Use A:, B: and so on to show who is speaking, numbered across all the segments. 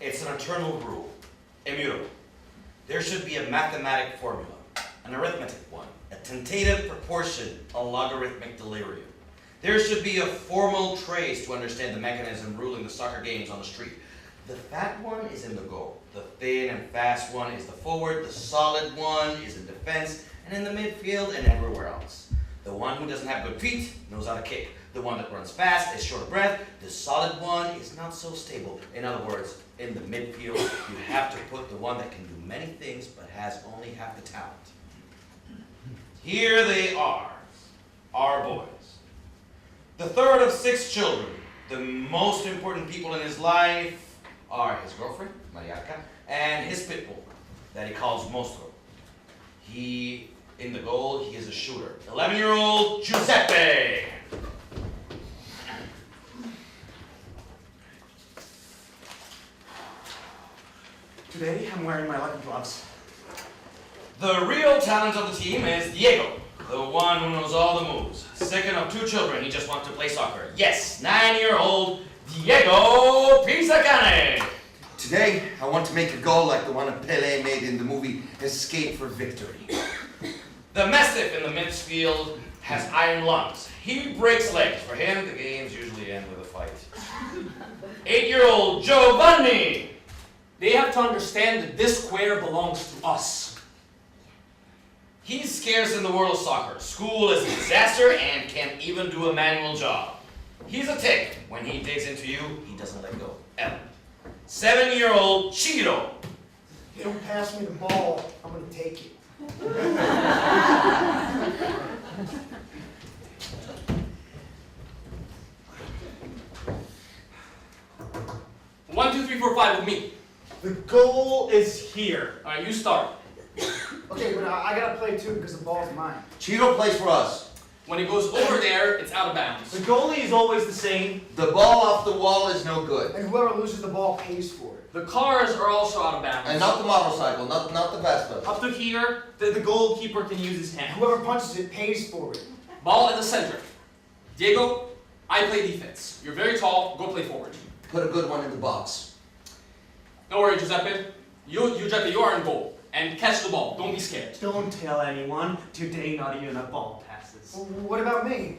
A: It's an eternal rule, immutable. There should be a mathematic formula, an arithmetic one, a tentative proportion, a logarithmic delirium. There should be a formal trace to understand the mechanism ruling the soccer games on the street. The fat one is in the goal. The thin and fast one is the forward. The solid one is in defense and in the midfield and everywhere else. The one who doesn't have good feet knows how to kick. The one that runs fast is short of breath. The solid one is not so stable. In other words, in the midfield, you have to put the one that can do many things but has only half the talent. Here they are, our boys. The third of 6 children. The most important people in his life are his girlfriend, Miale, and his pit bull, that he calls Mostro. In the goal, he is a shooter. 11-year-old Giuseppe.
B: Today, I'm wearing my lucky gloves.
A: The real talent of the team is Diego, the one who knows all the moves. Second of 2 children, he just wants to play soccer. Yes, 9-year-old Diego Pisacane.
C: Today, I want to make a goal like the one Pelé made in the movie Escape for Victory.
A: The Mastiff in the midfield has iron lungs. He breaks legs. For him, the games usually end with a fight. 8-year-old Giovanni.
D: They have to understand that this square belongs to us.
A: He's scarce in the world of soccer. School is a disaster and can't even do a manual job. He's a tick. When he digs into you, he doesn't let go, ever. 7-year-old Chiro.
E: If you don't pass me the ball, I'm going to take it.
D: 1, 2, 3, 4, 5 with me.
B: The goal is here.
D: All right, you start.
E: Okay, but I got to play too because the ball's mine.
C: Chiro plays for us.
D: When it goes over there, it's out of bounds.
B: The goalie is always the same.
C: The ball off the wall is no good.
E: And whoever loses the ball pays for it.
D: The cars are also out of bounds.
C: And not the motorcycle, not the Vespa.
D: Up to here, the goalkeeper can use his hand.
E: Whoever punches it pays for it.
D: Ball at the center. Diego, I play defense. You're very tall, go play forward.
C: Put a good one in the box.
D: Don't worry, Giuseppe. Giuseppe, you are in goal. And catch the ball. Don't be scared.
B: Don't tell anyone. Today, not even a ball passes.
E: Well, what about me?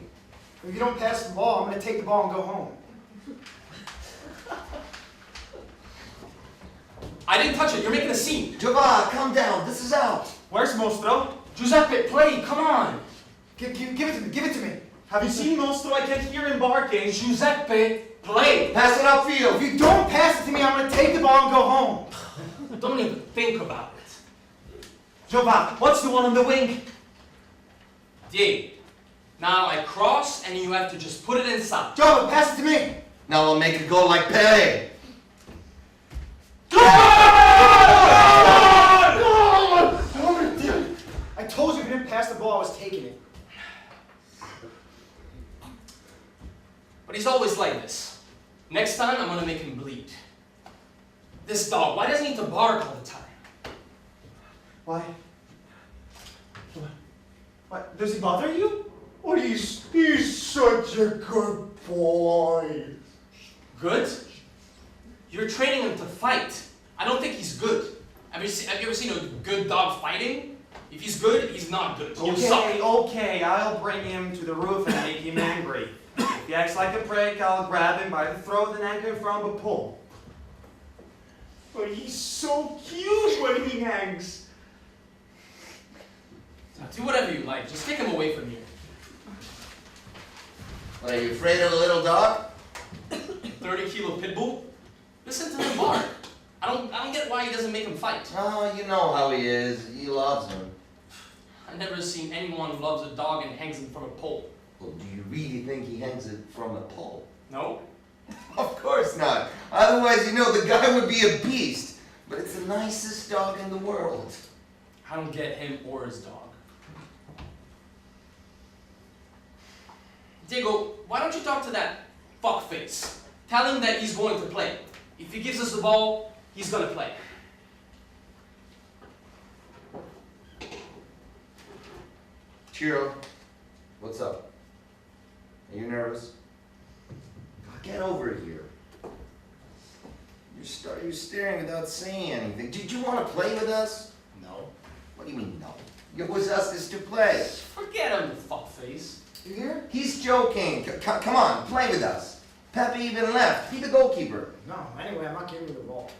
E: If you don't pass the ball, I'm going to take the ball and go home.
D: I didn't touch it. You're making a scene.
C: Giovanni, calm down. This is out.
B: Where's Mostro?
D: Giuseppe, play. Come on.
E: Give it to me. Give it to me.
B: Have you seen Mostro? I can't hear him barking.
D: Giuseppe, play.
C: Pass it upfield.
E: If you don't pass it to me, I'm going to take the ball and go home.
D: Don't even think about it.
B: Giovanni, what's the one on the wing?
D: Diego. Now I cross and you have to just put it inside.
E: Joe, pass it to me.
C: Now I'll make a goal like Pelé.
E: I told you if you didn't pass the ball, I was taking it.
D: But he's always like this. Next time, I'm gonna make him bleed. This dog, why does he need to bark all the time?
B: Why? What? Does he bother you?
E: Oh, he's such a good boy.
D: Good? You're training him to fight. I don't think he's good. Have you ever seen a good dog fighting? If he's good, he's not good. You suck.
B: Okay, I'll bring him to the roof and make him angry. If he acts like a prick, I'll grab him by the throat and anchor him from a pole. But he's so cute when he hangs.
D: Do whatever you like. Just take him away from here.
C: What, are you afraid of the little dog?
D: 30-kilo pit bull? Listen to him bark. I don't get why he doesn't make him fight.
C: Oh, you know how he is. He loves him.
D: I've never seen anyone who loves a dog and hangs him from a pole.
C: Well, do you really think he hangs it from a pole?
D: No?
C: Of course not. Otherwise, you know, the guy would be a beast. But it's the nicest dog in the world.
D: I don't get him or his dog. Diego, why don't you talk to that fuckface? Tell him that he's going to play. If he gives us the ball, he's going to play.
C: Chiro, what's up? Are you nervous? Get over here. You're staring without saying anything. Did you want to play with us?
D: No.
C: What do you mean, no? You always asked us to play.
D: Forget him, you fuckface.
C: You hear? He's joking. Come on, play with us. Pepe even left. Be the goalkeeper.
B: No, anyway, I'm not giving you the ball.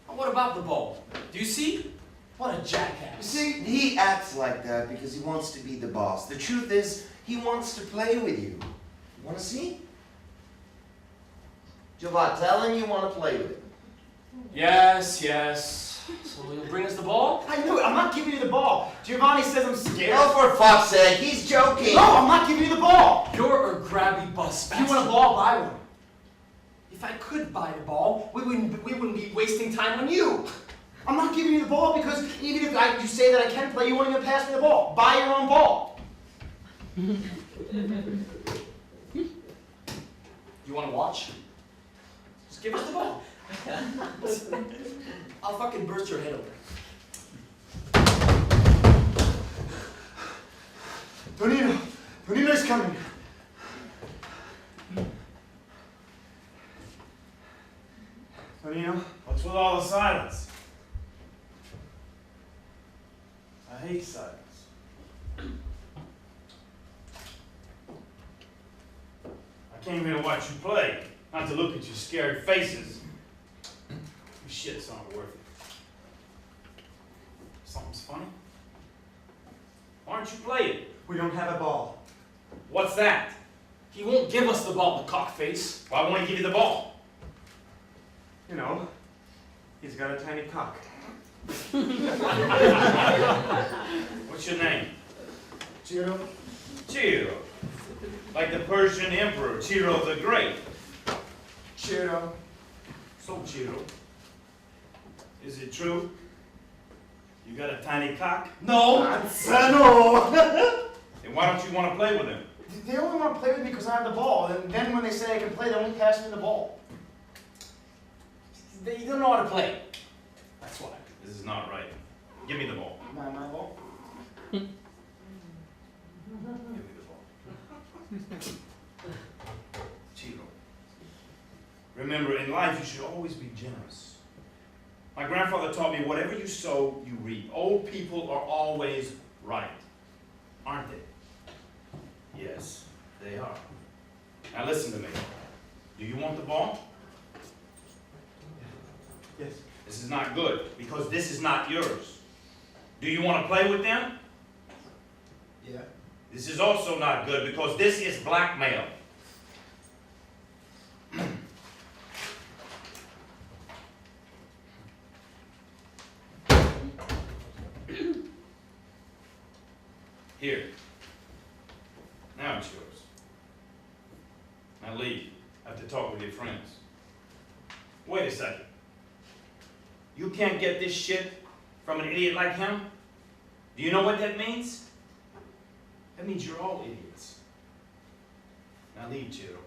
D: What about the ball? Do you see? What a
C: You
D: jackass.
C: see, he acts like that because he wants to be the boss. The truth is, he wants to play with you. You want to see? Giovanni, tell him you want to play with him.
D: Yes, yes. So you'll bring us the ball?
B: I knew it. I'm not giving you the ball. Giovanni says I'm scared.
C: Oh, for fuck's sake, he's joking.
B: No, I'm not giving you the ball.
D: You're a grabby bus
B: If you want a ball, buy one.
D: If I could buy the ball, we wouldn't be wasting time on you.
B: I'm not giving you the ball because even if you say that I can play, you won't even pass me the ball. Buy your own ball.
D: You want to watch? Just give us the ball. I'll fucking burst your head open.
B: Tonino's coming. Tonino?
F: What's with all the silence? I hate silence. I came here to watch you play, not to look at your scared faces. You shits aren't worth it. Something's funny? Why aren't you playing?
B: We don't have a ball.
F: What's that?
D: He won't give us the ball, the cockface.
F: Why won't he give you the ball?
B: You know, he's got a tiny cock.
F: What's your name?
B: Giro?
F: Ciro. Like the Persian emperor, Ciro the Great.
B: Giro.
F: So, Ciro, is it true? You got a tiny cock?
D: No.
B: No!
F: Then why don't you want to play with him?
B: They only want to play with me because I have the ball. And then when they say I can play, they won't pass me the ball.
D: They don't know how to play. That's why.
F: This is not right. Give me the ball.
B: My ball?
F: Give me the ball. Ciro. Remember, in life you should always be generous. My grandfather taught me whatever you sow, you reap. Old people are always right. Aren't they? Yes, they are. Now listen to me. Do you want the ball?
B: Yes.
F: This is not good, because this is not yours. Do you want to play with them?
B: Yeah.
F: This is also not good, because this is blackmail. Here. Now it's yours. Now leave. I have to talk with your friends. Wait a second. You can't get this shit from an idiot like him? Do you know what that means? That means you're all idiots. Now leave, Ciro.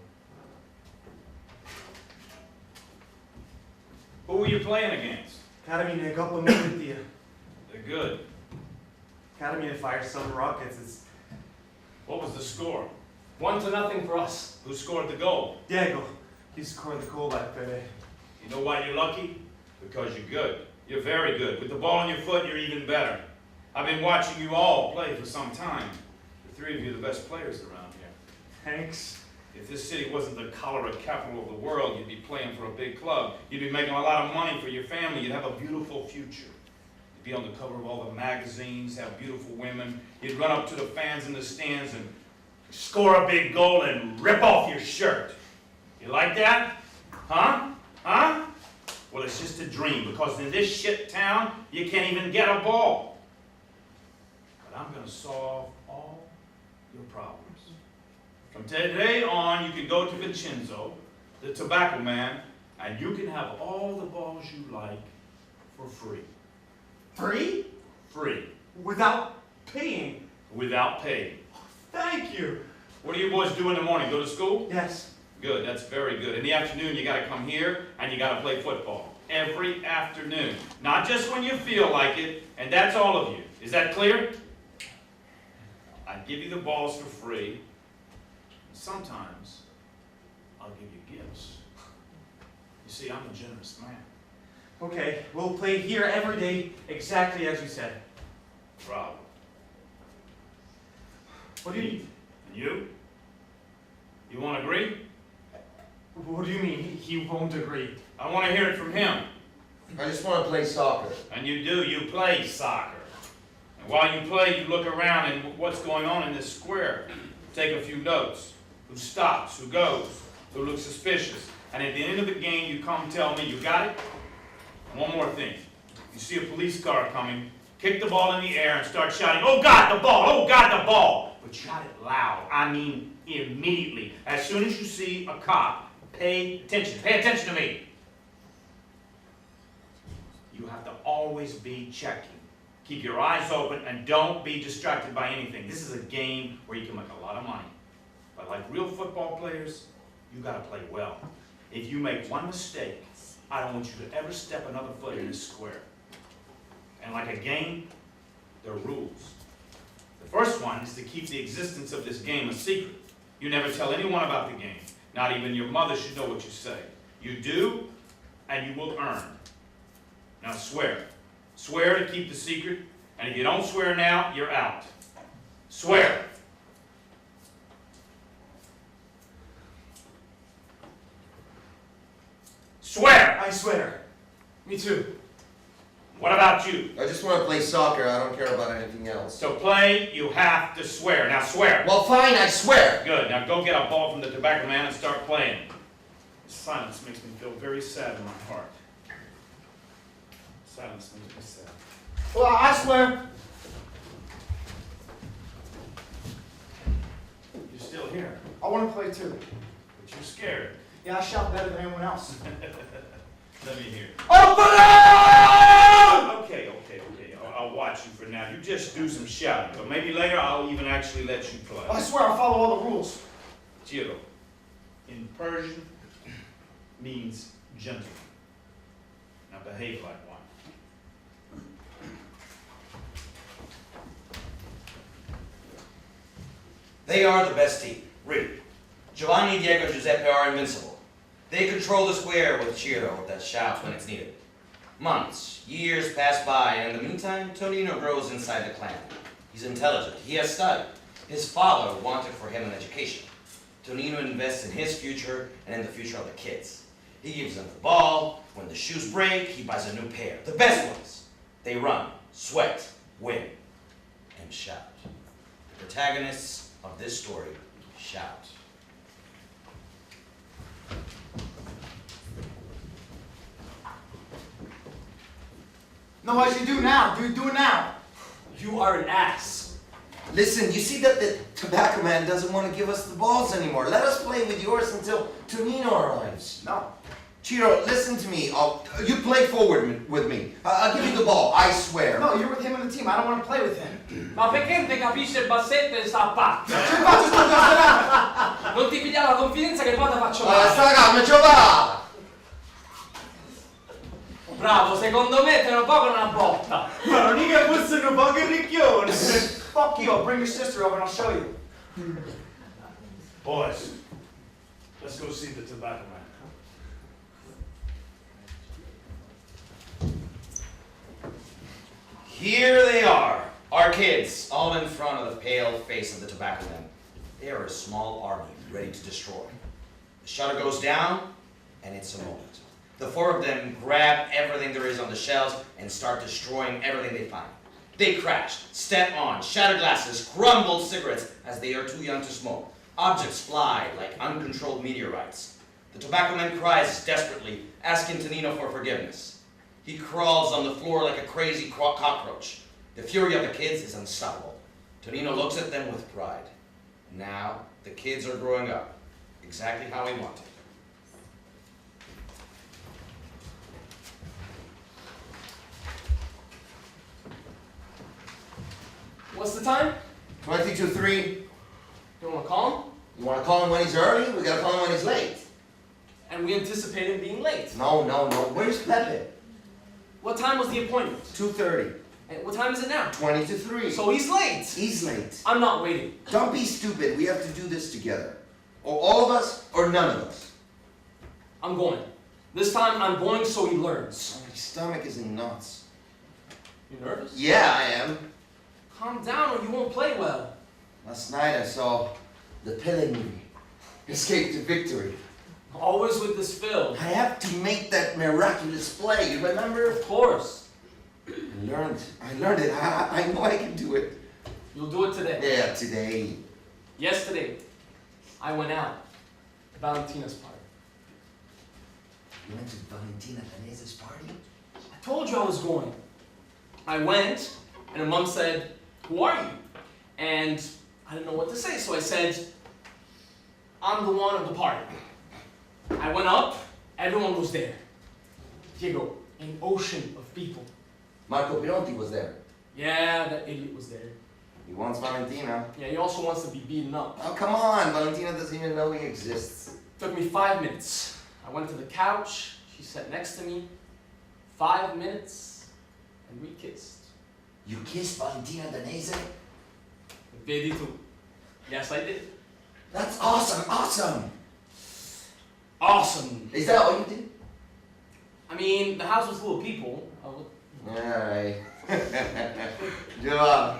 F: Who were you playing against?
B: Academy ne couple minutes here.
F: They're good.
B: Academy to fire some rockets. It's
F: What was the score?
D: 1-0 for us.
F: Who scored the goal?
B: Diego. He scored the goal back there.
F: You know why you're lucky? Because you're good. You're very good. With the ball on your foot, you're even better. I've been watching you all play for some time. The three of you are the best players around here.
B: Thanks.
F: If this city wasn't the cholera capital of the world, you'd be playing for a big club. You'd be making a lot of money for your family. You'd have a beautiful future. You'd be on the cover of all the magazines, have beautiful women. You'd run up to the fans in the stands and Score a big goal and rip off your shirt. You like that? Huh? Huh? Well, it's just a dream, because in this shit town, you can't even get a ball. But I'm gonna solve all your problems. From today on, you can go to Vincenzo, the tobacco man, and you can have all the balls you like for free.
B: Free?
F: Free.
B: Without paying.
F: Without pay.
B: Thank you.
F: What do you boys do in the morning? Go to school?
B: Yes.
F: Good, that's very good. In the afternoon, you gotta come here and you gotta play football. Every afternoon. Not just when you feel like it, and that's all of you. Is that clear? I give you the balls for free. Sometimes, I'll give you gifts. You see, I'm a generous man.
B: Okay, we'll play here every day, exactly as you said.
F: Bravo.
B: What do you mean?
F: And you? You wanna agree?
B: What do you mean? He won't agree.
F: I wanna hear it from him.
C: I just want to play soccer.
F: And you do, you play soccer. And while you play, you look around and what's going on in this square. Take a few notes. Who stops, who goes, who looks suspicious. And at the end of the game, you come tell me, you got it? One more thing. You see a police car coming, kick the ball in the air and start shouting, "Oh God, the ball! Oh God, the ball!" But shout it loud. I mean immediately. As soon as you see a cop, pay attention. Pay attention to me. You have to always be checking. Keep your eyes open and don't be distracted by anything. This is a game where you can make a lot of money. But like real football players, you gotta play well. If you make one mistake, I don't want you to ever step another foot in this square. And like a game, there are rules. The first one is to keep the existence of this game a secret. You never tell anyone about the game. Not even your mother should know what you say. You do, and you will earn. Now swear. Swear to keep the secret, and if you don't swear now, you're out. Swear. Swear!
B: I swear. Me too.
F: What about you?
C: I just want to play soccer. I don't care about anything else.
F: To play, you have to swear. Now swear.
C: Well, fine, I swear.
F: Good. Now go get a ball from the tobacco man and start playing. Silence makes me feel very sad in my heart. Silence makes me sad.
B: Well, I swear.
F: You're still here,
B: I want to play too.
F: but you're scared.
B: Yeah, I shout better than anyone else.
F: Let me hear.
B: Oh,
F: Okay. I'll watch you for now. You just do some shouting, but maybe later I'll even actually let you play.
B: I swear I'll follow all the rules.
F: Giro, in Persian, means gentleman. Now behave like one.
A: They are the best team. Read. Giovanni, Diego, Giuseppe are invincible. They control the square with Ciro that shouts when it's needed. Months, years pass by, and in the meantime, Tonino grows inside the clan. He's intelligent. He has studied. His father wanted for him an education. Tonino invests in his future and in the future of the kids. He gives them the ball. When the shoes break, he buys a new pair. The best ones. They run, sweat, win, and shout. The protagonists of this story shout.
B: No, what you do now? Do it now.
D: You are an ass.
C: Listen, you see that the tobacco man doesn't want to give us the balls anymore. Let us play with yours until Tonino arrives.
B: No.
C: Ciro, listen to me. You play forward with me. I'll give you the ball, I swear.
B: No, you're with him on the team. I don't want to play with him.
D: Ma perché non ti capisce il bassetto e sta a parte?
B: Che faccio sto cazzando?
D: Non ti pigliare la confidenza che poi ti faccio male.
C: Sta calma, Giovanni!
D: Bravo, secondo me te lo poco una botta.
B: Ma non mica fossero pochi ricchioni. Fuck you, I'll bring your sister over and I'll show you.
F: Boys, let's go see the tobacco man.
A: Here they are, our kids, all in front of the pale face of the tobacco man. They are a small army ready to destroy. The shutter goes down, and it's a moment. The four of them grab everything there is on the shelves and start destroying everything they find. They crashed, stepped on, shattered glasses, crumbled cigarettes as they are too young to smoke. Objects fly like uncontrolled meteorites. The tobacco man cries desperately, asking Tonino for forgiveness. He crawls on the floor like a crazy cockroach. The fury of the kids is unstoppable. Tonino looks at them with pride. Now, the kids are growing up, exactly how he wanted.
D: What's the time?
C: 20 to 3.
D: You wanna call him?
C: You want to call him when he's early? We got to call him when he's late.
D: And we anticipate him being late.
C: No. Where's Pepe?
D: What time was the appointment?
C: 2:30.
D: And what time is it now?
C: 20 to 3.
D: So he's late.
C: He's late.
D: I'm not waiting.
C: Don't be stupid. We have to do this together. Or all of us, or none of us.
D: I'm going. This time I'm going so he learns.
C: My stomach is in knots.
D: You nervous?
C: Yeah, I am.
D: Calm down or you won't play well.
C: Last night I saw the Pele movie. Escape to Victory.
D: Always with this film.
C: I have to make that miraculous play, you remember?
D: Of course.
C: I learned it. I know I can do it.
D: You'll do it today.
C: Yeah, today.
D: Yesterday, I went out to Valentina's party.
C: You went to Valentina Danese's party?
D: I told you I was going. I went, and her mom said, "Who are you?" And I didn't know what to say, so I said, "I'm the one of the party." I went up, everyone was there. Diego, an ocean of people.
C: Marco Pironti was there.
D: Yeah, that idiot was there.
C: He wants Valentina.
D: Yeah, he also wants to be beaten up.
C: Oh, come on. Valentina doesn't even know he exists.
D: Took me 5 minutes. I went to the couch, she sat next to me. 5 minutes, and we kissed.
C: You kissed Valentina Danese?
D: Vedi tu. Yes, I did.
C: That's awesome, awesome.
D: Awesome.
C: Is that all you did?
D: I mean, the house was full of people.
C: Alright. Joel,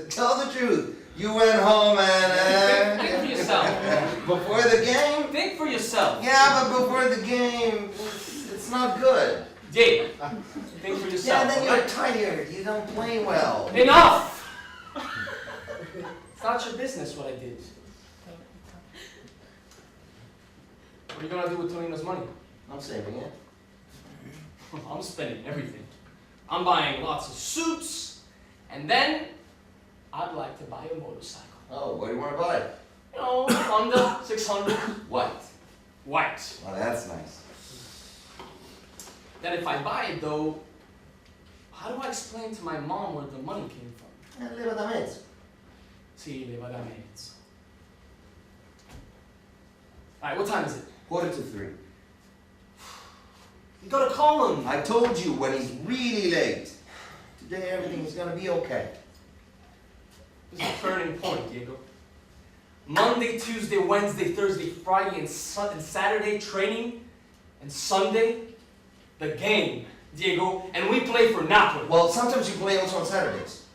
C: tell the truth. You went home and...
D: Think for yourself.
C: Before the game?
D: Think for yourself.
C: Yeah, but before the game, it's not good.
D: Yeah. Think for yourself.
C: Yeah, then you're tired. You don't play well.
D: Enough! It's not your business what I did. What are you gonna do with Tonino's money?
C: I'm saving it.
D: I'm spending everything. I'm buying lots of suits, and then I'd like to buy a motorcycle.
C: Oh, what do you want to buy?
D: You know, Honda 600.
C: White.
D: White.
C: Oh, that's nice.
D: Then if I buy it though, how do I explain to my mom where the money came from?
C: Leva da mezzo.
D: Sì, leva da mezzo. Alright, what time is it?
C: 2:45.
D: You gotta call him.
C: I told you when he's really late. Today everything's gonna be okay.
D: This is a turning point, Diego. Monday, Tuesday, Wednesday, Thursday, Friday, and Saturday training, and Sunday, the game, Diego, and we play for Napoli.
C: Well, sometimes you play also on Saturdays.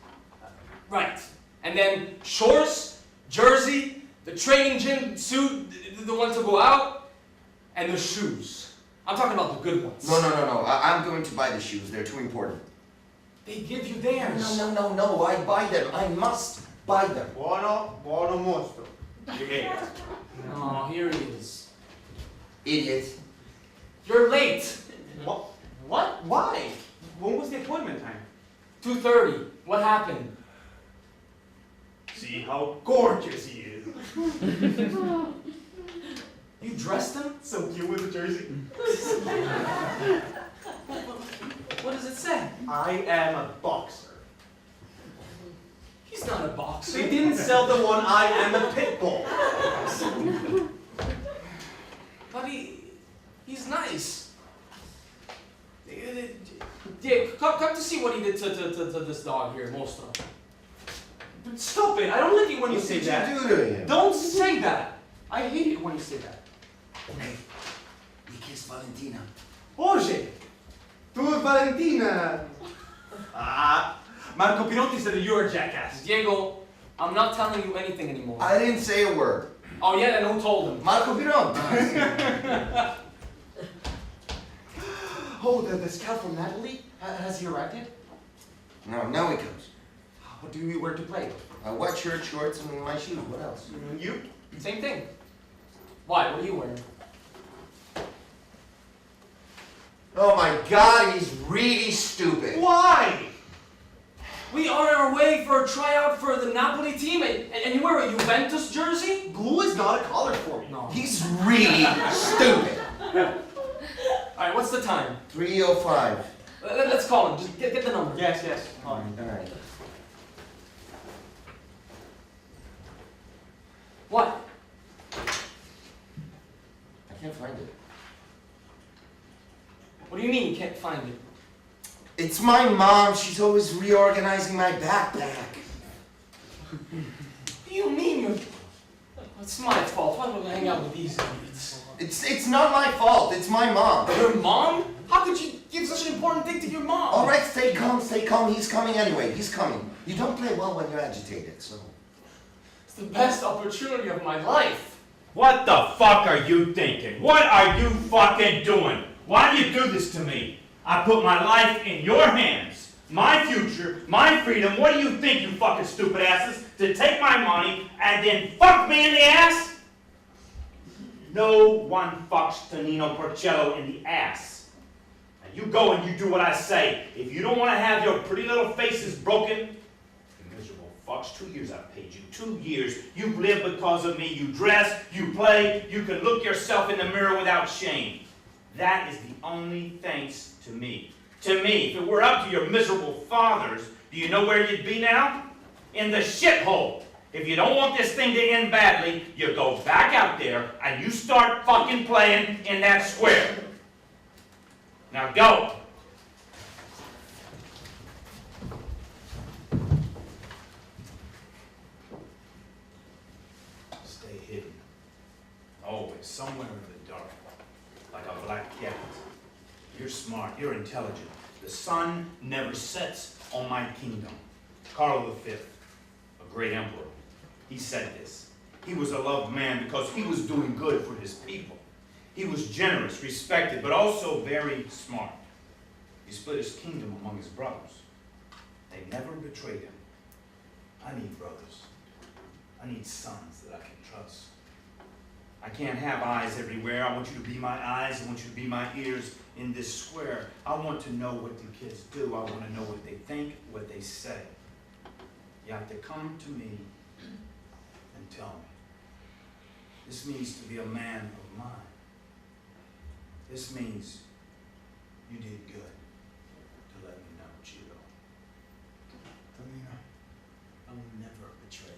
D: Right. And then shorts, jersey, the training gym suit, the one to go out, and the shoes. I'm talking about the good ones.
C: No. I'm going to buy the shoes. They're too important.
D: They give you theirs.
C: No. I buy them. I must buy them.
B: Buono mostro. Behave.
D: Oh, here he is.
C: Idiot.
D: You're late.
B: What? What? Why? When was the appointment time?
D: 2:30. What happened?
B: See how gorgeous he is.
D: You dressed him?
B: So cute with the jersey.
D: What does it say?
B: I am a boxer.
D: He's not a boxer.
B: They didn't sell the one I am a pit bull.
D: But he's nice. Yeah, come to see what he did to this dog here, Mostro. Stop it! I don't like it when you say that.
C: What did you do to him?
D: Don't say that! I hate it when you say that.
C: Hey, we kissed Valentina.
B: Oye, tu Valentina. Ah, Marco Pironti said that you're a jackass.
D: Diego, I'm not telling you anything anymore.
C: I didn't say a word.
D: Oh yeah, and who told him?
C: Marco Pironti.
B: Oh, the scout from Napoli? Has he arrived yet?
C: No, he comes.
D: What do you wear to play?
C: White shirt, shorts, and my shoes. What else?
B: You?
D: Same thing. Why? What are you wearing?
C: Oh my God, he's really stupid.
B: Why?
D: We are on our way for a tryout for the Napoli team, and you wear a Juventus jersey?
B: Blue is not a color for me.
D: No.
C: He's really stupid.
D: Alright, what's the time?
C: 3:05.
D: Let's call him. Just get the number.
B: Yes, yes.
C: All right.
D: What?
C: I can't find it.
D: What do you mean you can't find it?
C: It's my mom. She's always reorganizing my backpack.
D: What do you mean? It's my fault. Why would I hang out with these idiots?
C: It's not my fault. It's my mom.
D: Your mom? How could you give such an important thing to your mom?
C: All right, stay calm, stay calm. He's coming anyway. He's coming. You don't play well when you're agitated, so.
D: It's the best opportunity of my life.
F: What the fuck are you thinking? What are you fucking doing? Why do you do this to me? I put my life in your hands. My future, my freedom. What do you think, you fucking stupid asses? To take my money and then fuck me in the ass? No one fucks Tonino Porcello in the ass. Now you go and you do what I say. If you don't want to have your pretty little faces broken, you miserable fucks, 2 years I've paid you. 2 years. You live because of me. You dress, you play, you can look yourself in the mirror without shame. That is the only thanks to me. To me, if it were up to your miserable fathers, do you know where you'd be now? In the shithole. If you don't want this thing to end badly, you go back out there and you start fucking playing in that square. Now go. Stay hidden. Always somewhere in the dark. Like a black cat. You're smart, you're intelligent. The sun never sets on my kingdom. Carl V, a great emperor, he said this. He was a loved man because he was doing good for his people. He was generous, respected, but also very smart. He split his kingdom among his brothers. They never betrayed him. I need brothers. I need sons that I can trust. I can't have eyes everywhere. I want you to be my eyes. I want you to be my ears in this square. I want to know what the kids do. I want to know what they think, what they say. You have to come to me and tell me. This means to be a man of mine. This means you did good to let me know, Gio. Tonino, I will never betray you.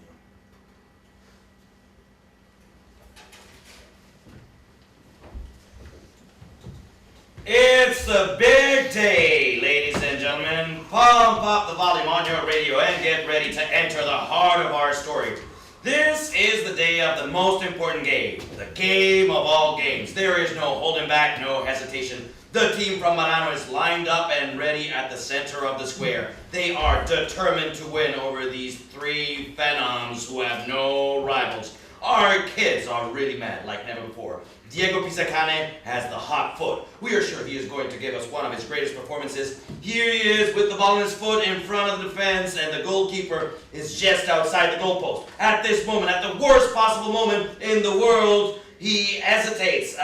A: It's the big day, ladies and gentlemen. Pump up the volume on your radio and get ready to enter the heart of our story. This is the day of the most important game, the game of all games. There is no holding back, no hesitation. The team from Milano is lined up and ready at the center of the square. They are determined to win over these three phenoms who have no rivals. Our kids are really mad like never before. Diego Pisacane has the hot foot. We are sure he is going to give us one of his greatest performances. Here he is with the ball in his foot in front of the defense, and the goalkeeper is just outside the goalpost. At this moment, at the worst possible moment in the world, he hesitates.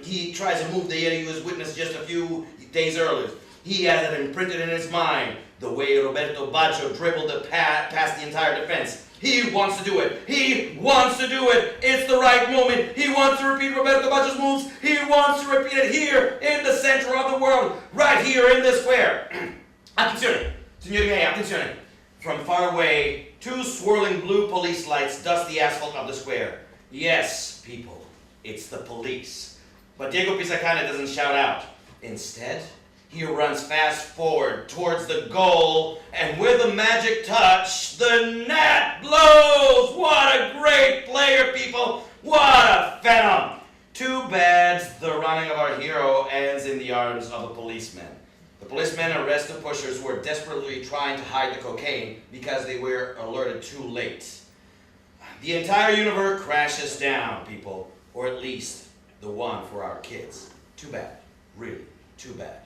A: He tries a move that he was witnessed just a few days earlier. He has it imprinted in his mind, the way Roberto Baggio dribbled past the entire defense. He wants to do it. He wants to do it. It's the right moment. He wants to repeat Roberto Baggio's moves. He wants to repeat it here in the center of the world, right here in this square. Attenzione, signori miei, attenzione. From far away, two swirling blue police lights dust the asphalt of the square. Yes, people, it's the police. But Diego Pisacane doesn't shout out. Instead, he runs fast forward towards the goal, and with a magic touch, the net blows! What a great player, people! What a phenom! Too bad the running of our hero ends in the arms of a policeman. The policemen arrest the pushers who are desperately trying to hide the cocaine because they were alerted too late. The entire universe crashes down, people, or at least the one for our kids. Too bad. Really, too bad.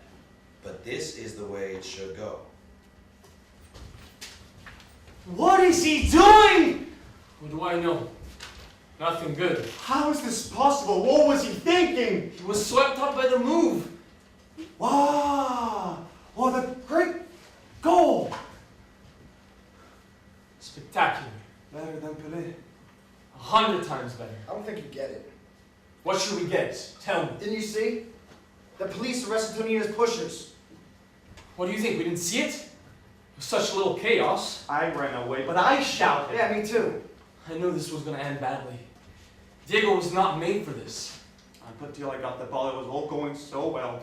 A: But this is the way it should go.
B: What is he doing?
D: What do I know? Nothing good.
B: How is this possible? What was he thinking?
D: He was swept up by the move.
B: Wow! Oh, the great goal!
D: Spectacular.
B: Better than Pelé.
D: 100 times better.
G: I don't think you get it.
D: What should we get? Tell me.
G: Didn't you see? The police arrested Tonino's pushers.
D: What do you think? We didn't see it? It was such little chaos.
B: I ran away, but I shouted.
G: Yeah, me too.
D: I knew this was going to end badly. Diego was not made for this.
B: But till I got the ball, it was all going so well.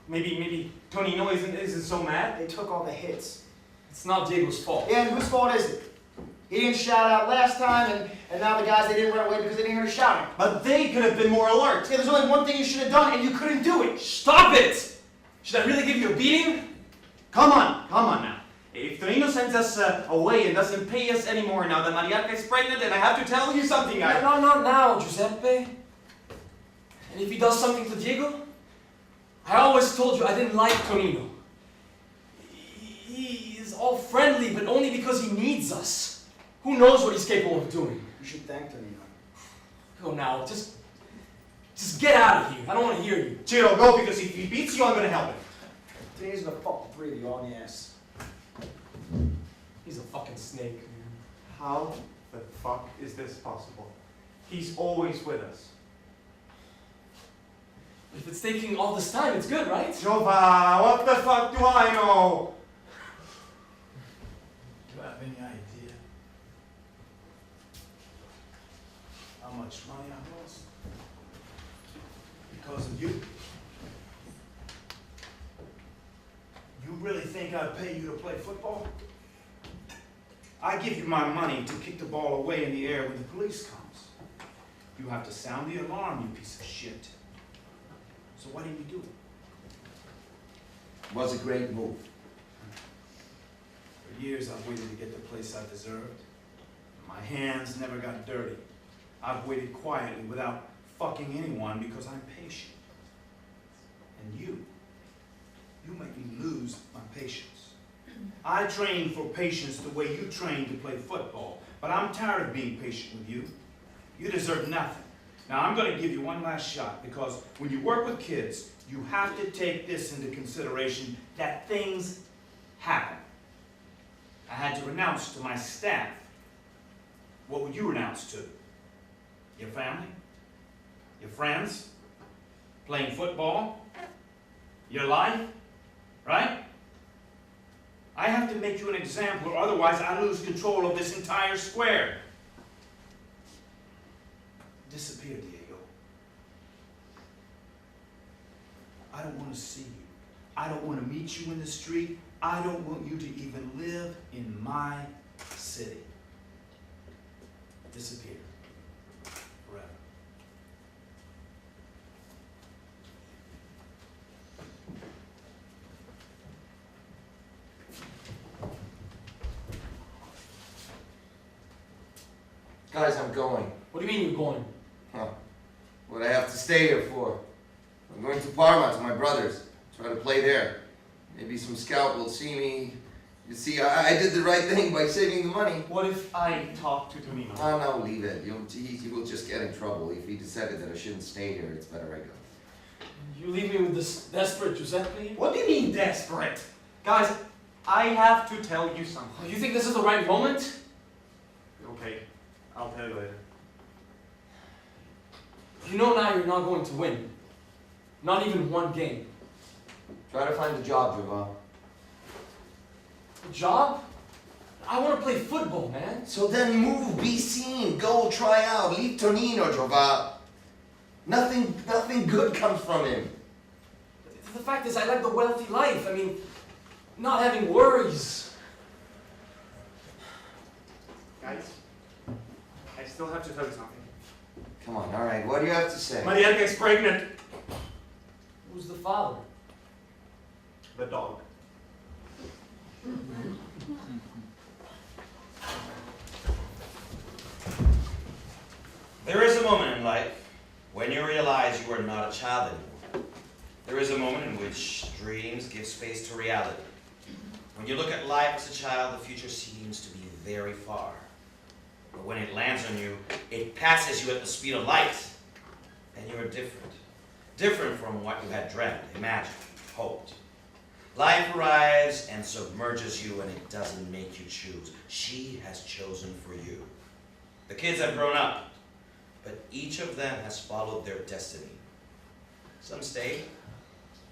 B: Maybe Tonino isn't so mad.
G: They took all the hits.
D: It's not Diego's fault.
G: Yeah, and whose fault is it? He didn't shout out last time, and now the guys, they didn't run away because they didn't hear the shouting.
B: But they could have been more alert.
G: Yeah, there's only one thing you should have done, and you couldn't do it.
D: Stop it! Should I really give you a beating?
B: Come on now. If Tonino sends us away and doesn't pay us anymore now that Mariaca is pregnant, then I have to tell you something, guys.
D: No, not now, Giuseppe. And if he does something to Diego? I always told you I didn't like Tonino. He is all friendly, but only because he needs us. Who knows what he's capable of doing?
G: You should thank Tonino.
D: Go now, just get out of here. I don't want to hear you.
B: Chiro, go, because if he beats you, I'm gonna help him.
G: Tonino's gonna fuck the three of you on the ass.
D: He's a fucking snake, man.
B: How the fuck is this possible? He's always with us.
D: If it's taking all this time, it's good, right?
B: Jova, what the fuck do I know?
E: Do you have any idea how much money I lost? Because of you? You really think I'd pay you to play football? I give you my money to kick the ball away in the air when the police comes. You have to sound the alarm, you piece of shit. So why didn't you do it?
C: It was a great move.
E: For years I've waited to get the place I deserved. My hands never got dirty. I've waited quietly without fucking anyone because I'm patient. And you make me lose my patience. I train for patience the way you train to play football, but I'm tired of being patient with you. You deserve nothing. Now I'm going to give you one last shot because when you work with kids, you have to take this into consideration that things happen. I had to renounce to my staff. What would you renounce to? Your family? Your friends? Playing football? Your life? Right? I have to make you an example, or otherwise I lose control of this entire square. Disappear, Diego. I don't want to see you. I don't want to meet you in the street. I don't want you to even live in my city. Disappear. Forever.
C: Guys, I'm going.
D: What do you mean you're going?
C: Huh. What I have to stay here for? I'm going to Parma to my brother's. Try to play there. Maybe some scout will see me. You see, I did the right thing by saving the money.
B: What if I talk to Tonino?
C: Oh, no, leave it. He will just get in trouble. If he decided that I shouldn't stay here, it's better I go.
D: You leave me with this desperate Giuseppe?
B: What do you mean desperate? Guys, I have to tell you something.
D: Oh, you think this is the right moment?
B: Okay, I'll tell you later.
D: You know now you're not going to win. Not even one game.
C: Try to find a job, Jova.
D: A job? I want to play football, man.
C: So then move, be seen, go, try out, leave Tonino, Jova. Nothing good comes from him.
D: The fact is, I like the wealthy life. I mean, not having worries.
B: Guys, I still have to tell you something.
C: Come on, all right, what do you have to say?
B: Mariaca is pregnant.
D: Who's the father?
B: The dog.
A: There is a moment in life when you realize you are not a child anymore. There is a moment in which dreams give space to reality. When you look at life as a child, the future seems to be very far. But when it lands on you, it passes you at the speed of light. And you are different. Different from what you had dreamt, imagined, hoped. Life arrives and submerges you, and it doesn't make you choose. She has chosen for you. The kids have grown up, but each of them has followed their destiny. Some stayed,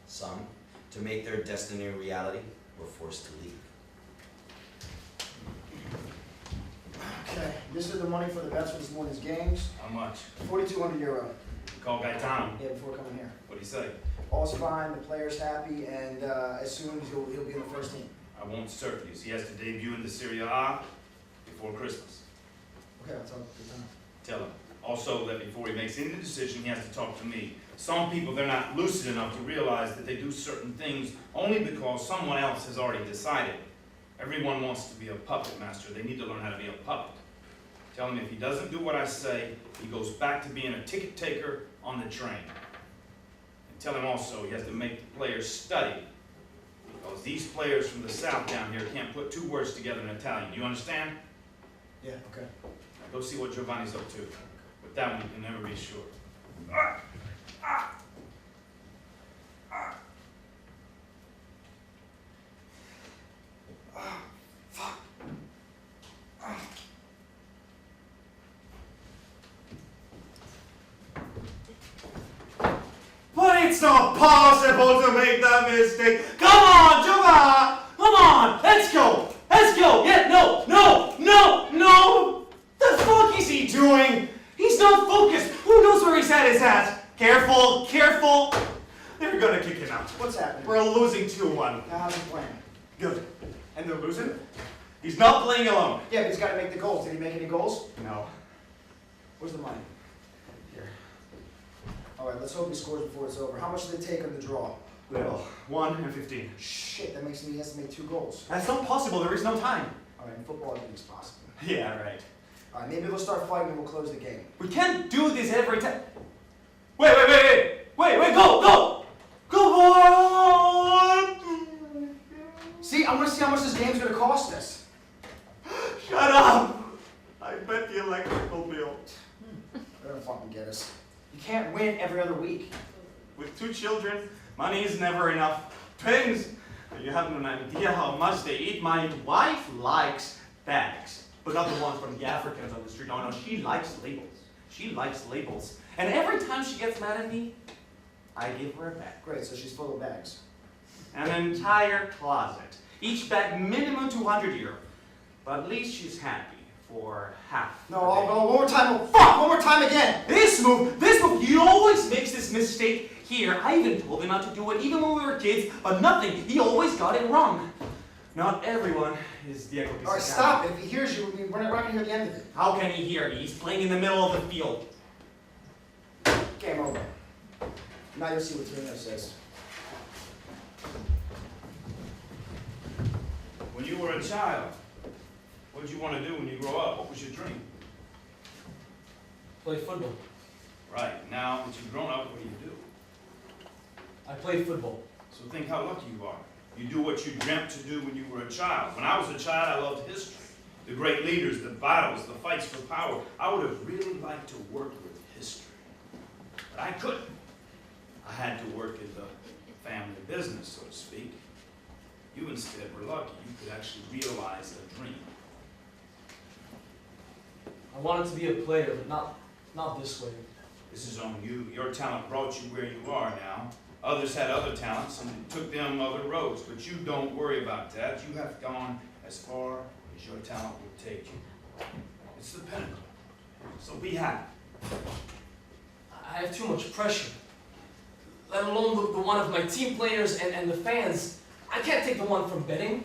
A: some, to make their destiny a reality, were forced to leave.
G: Okay, this is the money for the bets for this morning's games.
F: How much?
G: 4,200 euro.
F: Call Gaetano.
G: Yeah, before coming here.
F: What'd he say?
G: All's fine, the player's happy, and as soon as he'll be in the first team.
F: I won't surface. He has to debut in the Serie A before Christmas.
G: Okay, I'll talk to you.
F: Tell him. Also, that before he makes any decision, he has to talk to me. Some people, they're not lucid enough to realize that they do certain things only because someone else has already decided. Everyone wants to be a puppet master. They need to learn how to be a puppet. Tell him if he doesn't do what I say, he goes back to being a ticket taker on the train. And tell him also he has to make the players study. Because these players from the south down here can't put two words together in Italian. You understand?
G: Yeah, okay.
F: Now go see what Giovanni's up to. With that one, you can never be sure.
B: But it's not possible to make that mistake. Come on, Giovanni! Come on! Let's go! Let's go! Yeah, no! The fuck is he doing? He's not focused. Who knows where his head is at? Careful! They're gonna kick him out.
G: What's happening?
B: We're losing 2-1.
G: Now how's he playing?
B: Good. And they're losing? He's not playing alone.
G: Yeah, but he's got to make the goals. Did he make any goals?
B: No.
G: Where's the money?
B: Here.
G: All right, let's hope he scores before it's over. How much did it take him to draw?
B: Little. 1 and 15.
G: Shit, that makes me he has to make 2 goals.
B: That's not possible. There is no time.
G: All right, in football, everything's possible.
B: Yeah, right.
G: All right, maybe we'll start fighting and we'll close the game.
B: We can't do this every time. Wait, go! Go on!
G: See, I want to see how much this game's going to cost us.
B: Shut up! I bet the electrical bill.
G: They're going to fucking get us. You can't win every other week.
B: With 2 children, money is never enough. Twins! You have no idea how much they eat. My wife likes bags. But not the ones from the Africans on the street. No, she likes labels. And every time she gets mad at me, I give her a bag.
G: Great, so she's full of bags.
B: An entire closet. Each bag minimum 200 euro. But at least she's happy for half.
G: No, I'll go one more time. Oh, fuck! One more time again!
B: This move, he always makes this mistake here. I even told him not to do it even when we were kids, but nothing. He always got it wrong. Not everyone is Diego Pizarro.
G: All right, stop it. If he hears you, we're not going to hear the end of it.
B: How can he hear me? He's playing in the middle of the field.
G: Game over. Now you'll see what Torino says.
F: When you were a child, what did you want to do when you grow up? What was your dream?
D: Play football.
F: Right, now that you've grown up, what do you do?
D: I play football.
F: So think how lucky you are. You do what you dreamt to do when you were a child. When I was a child, I loved history. The great leaders, the battles, the fights for power. I would have really liked to work with history. But I couldn't. I had to work in the family business, so to speak. You instead were lucky. You could actually realize a dream.
D: I wanted to be a player, but not this way.
F: This is on you. Your talent brought you where you are now. Others had other talents and it took them other roads, but you don't worry about that. You have gone as far as your talent would take you. It's the pinnacle. So be happy.
D: I have too much pressure. Let alone the one of my team players and the fans. I can't take the one from betting.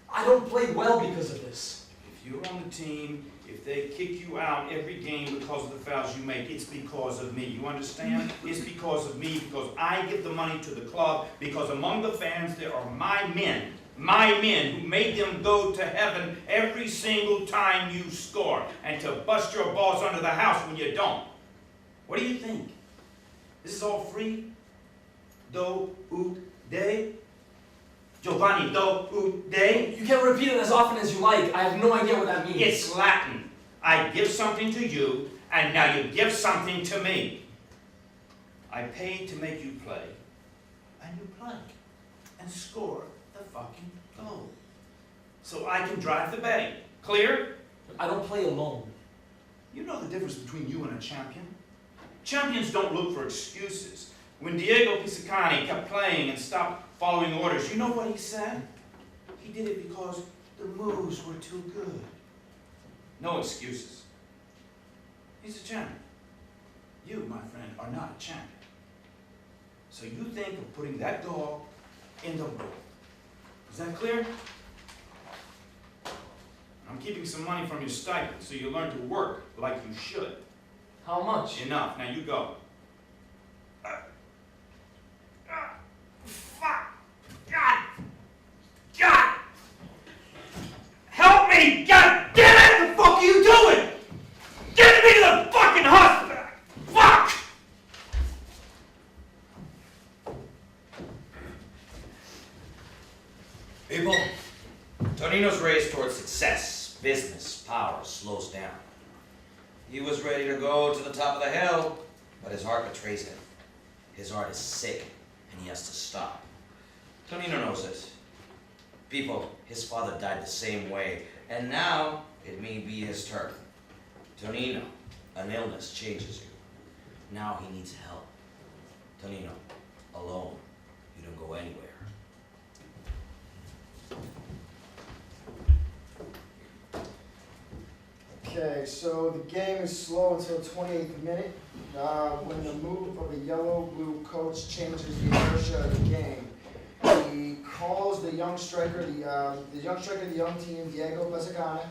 D: I don't play well because of this.
F: If you're on the team, if they kick you out every game because of the fouls you make, it's because of me. You understand? It's because of me, because I give the money to the club, because among the fans there are my men who made them go to heaven every single time you score, and to bust your balls under the house when you don't. What do you think? This is all free?
E: do, ut, de. Giovanni, do, ut, de.
D: You can repeat it as often as you like. I have no idea what that means.
E: It's Latin. I give something to you, and now you give something to me. I paid to make you play, and you play, and score the fucking goal. So I can drive the betting. Clear?
D: I don't play alone.
E: You know the difference between you and a champion? Champions don't look for excuses. When Diego Pisacani kept playing and stopped following orders, you know what he said? He did it because the moves were too good. No excuses. He's a champion. You, my friend, are not a champion. So you think of putting that dog in the bowl. Is that clear? I'm keeping some money from your stipend so you learn to work like you should.
D: How much?
E: Enough. Now you go. Fuck! God! God! Help me! God damn it! What the fuck are you doing? Get me to the fucking hospital! Fuck!
A: People, Tonino's race towards success, business, power slows down. He was ready to go to the top of the hill, but his heart betrays him. His heart is sick, and he has to stop. Tonino knows it. People, his father died the same way, and now it may be his turn. Tonino, an illness changes you. Now he needs help. Tonino, alone, you don't go anywhere.
G: Okay, so the game is slow until 28th minute, when the move of the yellow-blue coach changes the inertia of the game. He calls the young striker, the young team, Diego Pesacana.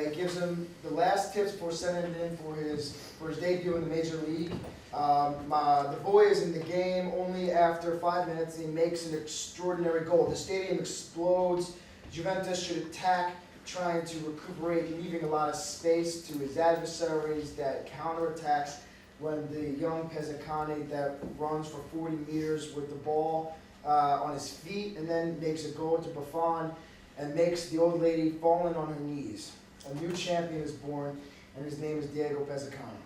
G: He gives him the last tips before sending him in for his debut in the major league. The boy is in the game only after 5 minutes. He makes an extraordinary goal. The stadium explodes. Juventus should attack, trying to recuperate, leaving a lot of space to his adversaries that counterattacks when the young Pesacani that runs for 40 meters with the ball on his feet and then makes a goal to Buffon and makes the old lady falling on her knees. A new champion is born, and his name is Diego Pesacani.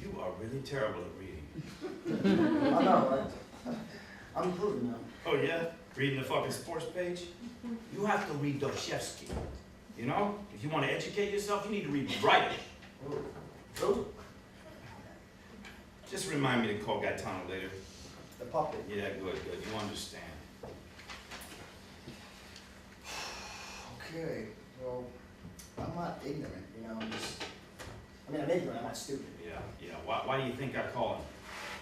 E: You are really terrible at reading.
G: I know, right? I'm improving now.
E: Oh yeah? Reading the fucking sports page? You have to read Dostoevsky. You know? If you want to educate yourself, you need to read writing.
G: Who?
E: Just remind me to call Gaetano later.
G: The puppet.
E: Yeah, good. You understand.
G: Okay, well, I'm not ignorant, I'm ignorant, I'm not stupid.
E: Yeah. Why do you think I call him?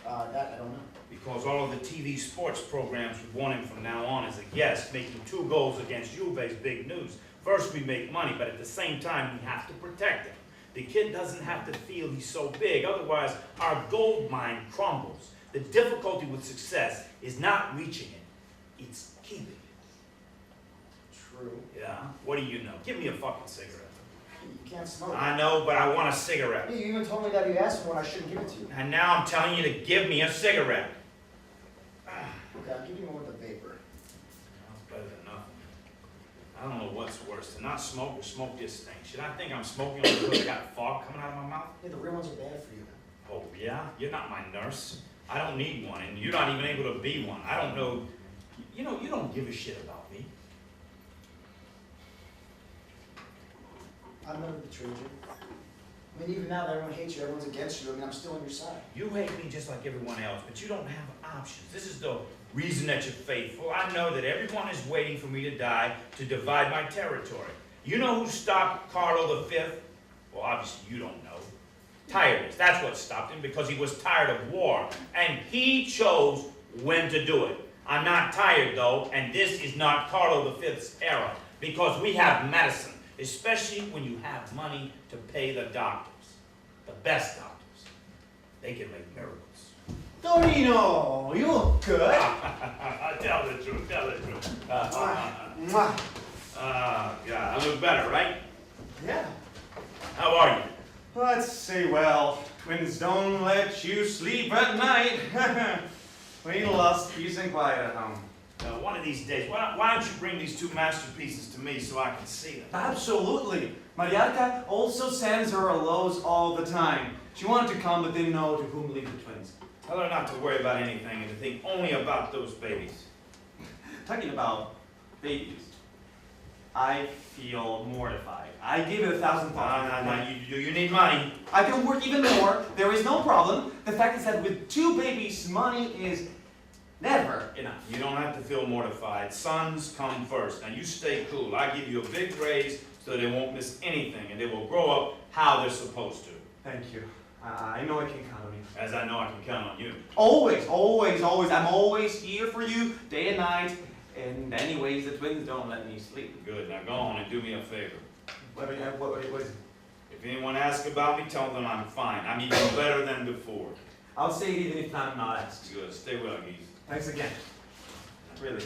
G: That I don't know.
E: Because all of the TV sports programs would want him from now on as a guest, making 2 goals against Juve is big news. First, we make money, but at the same time, we have to protect him. The kid doesn't have to feel he's so big, otherwise our gold mine crumbles. The difficulty with success is not reaching it, it's keeping it.
G: True.
E: Yeah? What do you know? Give me a fucking cigarette.
G: You can't smoke.
E: I know, but I want a cigarette.
G: You even told me that you asked for one, I shouldn't give it to you.
E: And now I'm telling you to give me a cigarette.
G: Okay, I'll give you one with the vapor.
E: That's better than nothing. I don't know what's worse, to not smoke or smoke this thing. Should I think I'm smoking because I got fog coming out of my mouth?
G: Yeah, the real ones are bad for you.
E: Oh, yeah? You're not my nurse. I don't need one, and you're not even able to be one. I don't know. You don't give a shit about me.
G: I've never betrayed you. Even now that everyone hates you, everyone's against you, I'm still on your side.
E: You hate me just like everyone else, but you don't have options. This is the reason that you're faithful. I know that everyone is waiting for me to die to divide my territory. You know who stopped Carlo V? Well, obviously you don't know. Tiredness. That's what stopped him, because he was tired of war. And he chose when to do it. I'm not tired, though, and this is not Carlo V's era, because we have medicine, especially when you have money to pay the doctors. The best doctors. They can make miracles.
B: Tonino, you look good.
E: Tell the truth, tell the truth.
B: Mwah.
E: Yeah, I look better, right?
B: Yeah.
E: How are you?
B: Let's see, well, twins don't let you sleep at night. We lost peace and quiet at home.
F: One of these days, why don't you bring these two masterpieces to me so I can see them?
B: Absolutely. Mariarka also sends her hellos all the time. She wanted to come but didn't know to whom leave the twins.
F: Tell her not to worry about anything and to think only about those babies.
B: Talking about babies, I feel mortified. I gave it 1,000 thoughts.
F: You need money.
B: I can work even more. There is no problem. The fact is that with 2 babies, money is never enough.
F: You don't have to feel mortified. Sons come first. Now you stay cool. I give you a big raise so they won't miss anything and they will grow up how they're supposed to.
B: Thank you. I know I can count on you.
F: As I know I can count on you.
B: Always, always, always. I'm always here for you, day and night. And anyways, the twins don't let me sleep.
F: Good. Now go on and do me a favor.
B: What is it?
F: If anyone asks about me, tell them I'm fine. I'm even better than before.
B: I'll say it even if I'm not asked.
F: Good. Stay well, geez.
B: Thanks again. Really.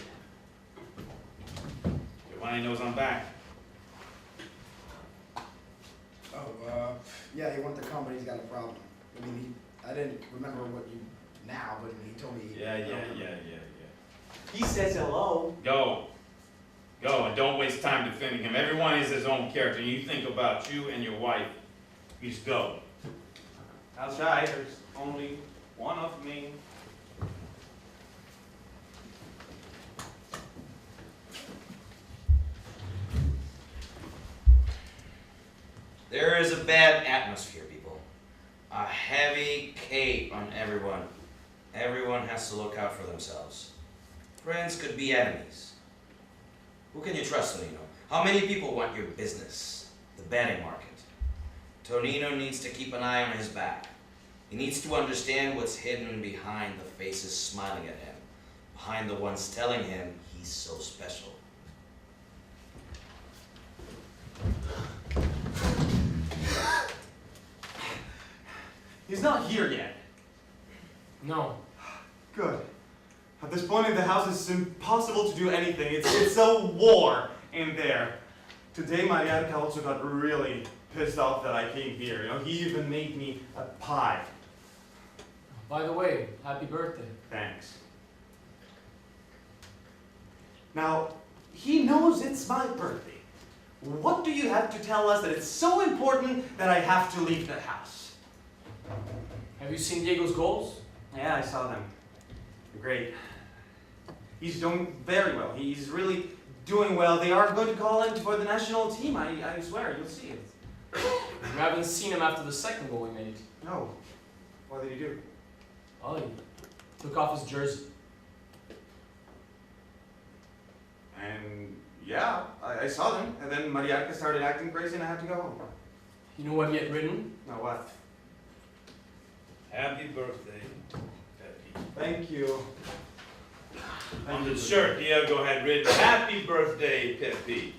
F: Everybody knows I'm back.
G: Oh, yeah, he wanted to come, but he's got a problem. I mean, I didn't remember what you now, but he told me.
F: Yeah.
B: He says hello.
F: Go. Go, and don't waste time defending him. Everyone is his own character, and you think about you and your wife. You just go.
B: I'll try. There's only one of me.
A: There is a bad atmosphere, people. A heavy cape on everyone. Everyone has to look out for themselves. Friends could be enemies. Who can you trust, Tonino? How many people want your business? The betting market. Tonino needs to keep an eye on his back. He needs to understand what's hidden behind the faces smiling at him, behind the ones telling him he's so special.
B: He's not here yet.
D: No.
B: Good. At this point in the house, it's impossible to do anything. It's a war in there. Today, Mariarka also got really pissed off that I came here. You know, he even made me a pie.
D: By the way, happy birthday.
B: Thanks. Now, he knows it's my birthday. What do you have to tell us that it's so important that I have to leave the house?
D: Have you seen Diego's goals?
B: Yeah, I saw them. They're great. He's doing very well. He's really doing well. They are going to call him for the national team. I swear, you'll see it.
D: You haven't seen him after the second goal he made.
B: No. What did he do?
D: Oh, he took off his jersey.
B: And yeah, I saw them. And then Mariarka started acting crazy and I had to go home.
D: You know what he had written?
B: Now what?
F: Happy birthday, Pepe.
B: Thank you.
F: On the shirt, Diego had written, Happy birthday, Pepe.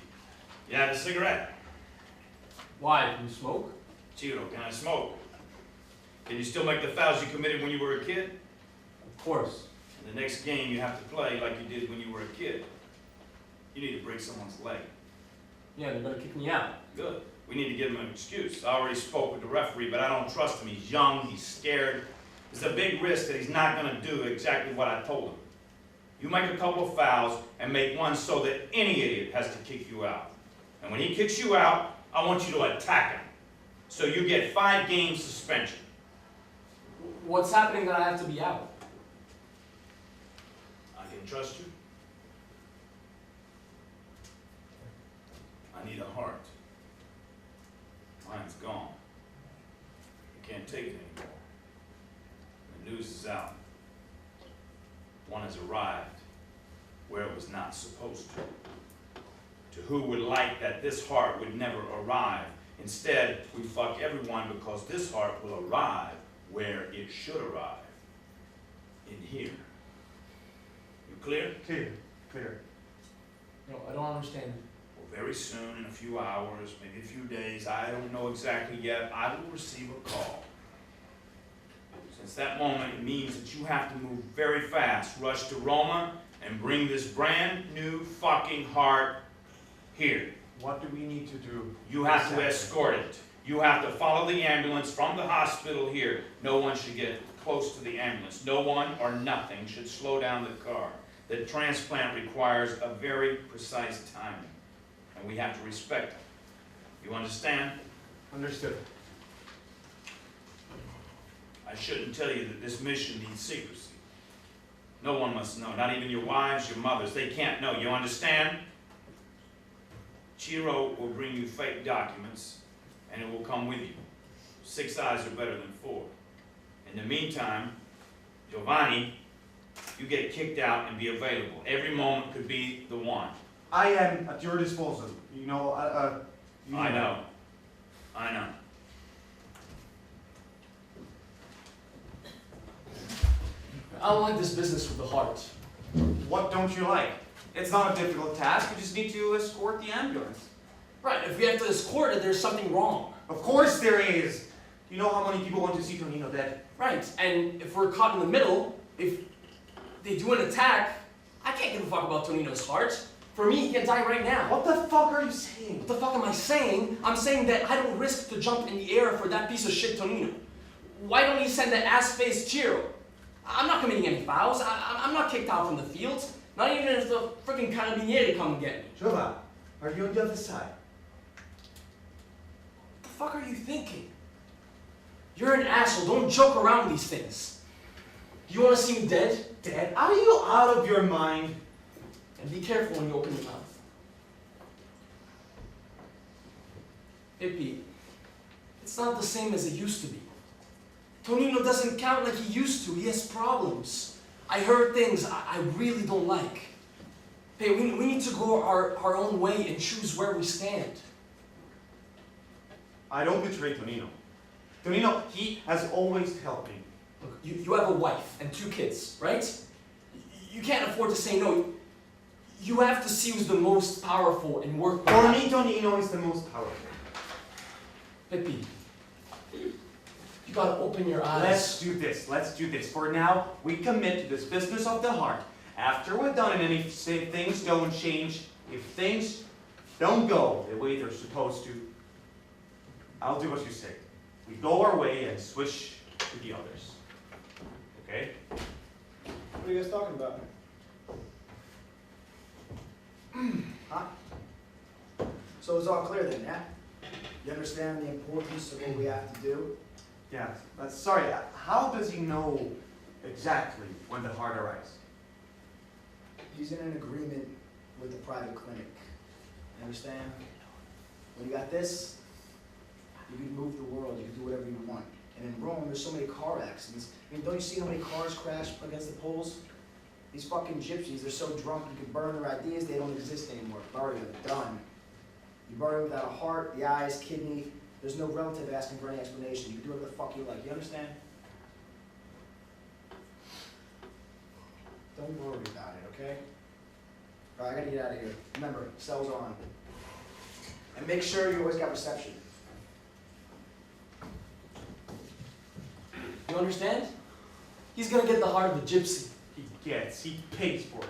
F: You have a cigarette?
D: Why? Can you smoke?
F: Chiro, can I smoke? Can you still make the fouls you committed when you were a kid?
D: Of course.
F: In the next game, you have to play like you did when you were a kid. You need to break someone's leg.
D: Yeah, they're gonna kick me out.
F: Good. We need to give him an excuse. I already spoke with the referee, but I don't trust him. He's young, he's scared. There's a big risk that he's not going to do exactly what I told him. You make a couple of fouls and make one so that any idiot has to kick you out. And when he kicks you out, I want you to attack him. So you get 5 game suspension.
D: What's happening that I have to be out?
F: I can trust you. I need a heart. Mine's gone. I can't take it anymore. The news is out. One has arrived where it was not supposed to. To who would like that this heart would never arrive. Instead, we fuck everyone because this heart will arrive where it should arrive. In here. You clear?
B: Clear. Clear.
D: No, I don't understand.
F: Well, very soon, in a few hours, maybe a few days, I don't know exactly yet, I will receive a call. Since that moment, it means that you have to move very fast, rush to Roma, and bring this brand new fucking heart here.
B: What do we need to do?
F: You have to escort it. You have to follow the ambulance from the hospital here. No one should get close to the ambulance. No one or nothing should slow down the car. The transplant requires a very precise timing, and we have to respect it. You understand?
B: Understood.
F: I shouldn't tell you that this mission needs secrecy. No one must know, not even your wives, your mothers. They can't know. You understand? Chiro will bring you fake documents, and it will come with you. 6 eyes are better than 4. In the meantime, Giovanni, you get kicked out and be available. Every moment could be the one.
B: I am at your disposal. You know,
F: I know. I know.
D: I don't like this business with the heart.
B: What don't you like? It's not a difficult task. You just need to escort the ambulance.
D: Right, if we have to escort it, there's something wrong.
B: Of course there is. You know how many people want to see Tonino dead?
D: Right, and if we're caught in the middle, if they do an attack, I can't give a fuck about Tonino's heart. For me, he can die right now.
B: What the fuck are you saying?
D: What the fuck am I saying? I'm saying that I don't risk to jump in the air for that piece of shit Tonino. Why don't you send that ass-faced Chiro? I'm not committing any fouls. I'm not kicked out from the field. Not even if the freaking carabinieri come and get me.
B: Giovanni, are you on the other side?
D: What the fuck are you thinking? You're an asshole. Don't joke around with these things. Do you want to see me dead?
B: Dead? Are you out of your mind?
D: And be careful when you open your mouth. Hey Pete, it's not the same as it used to be. Tonino doesn't count like he used to. He has problems. I heard things I really don't like. Hey, we need to go our own way and choose where we stand.
B: I don't betray Tonino. Tonino, he has always helped me.
D: Look, you have a wife and 2 kids, right? You can't afford to say no. You have to see who's the most powerful and work.
B: For me, Tonino is the most powerful.
D: Hey Pete, you gotta open your eyes.
B: Let's do this. Let's do this. For now, we commit to this business of the heart. After we're done and if things don't change, if things don't go the way they're supposed to, I'll do what you say. We go our way and switch to the others. Okay?
G: What are you guys talking about? Huh? So it's all clear then, yeah? You understand the importance of what we have to do?
B: Yeah, sorry, how does he know exactly when the heart arrives?
G: He's in an agreement with the private clinic. You understand? When you got this, you can move the world, you can do whatever you want. And in Rome, there's so many car accidents. I mean, don't you see how many cars crash against the poles? These fucking gypsies, they're so drunk you can burn their ideas, they don't exist anymore. Bury them, done. You bury them without a heart, the eyes, kidney. There's no relative asking for any explanation. You can do whatever the fuck you like. You understand? Don't worry about it, okay? All right, I gotta get out of here. Remember, cells on. And make sure you always got reception.
D: You understand? He's gonna get the heart of the gypsy.
B: He pays for it.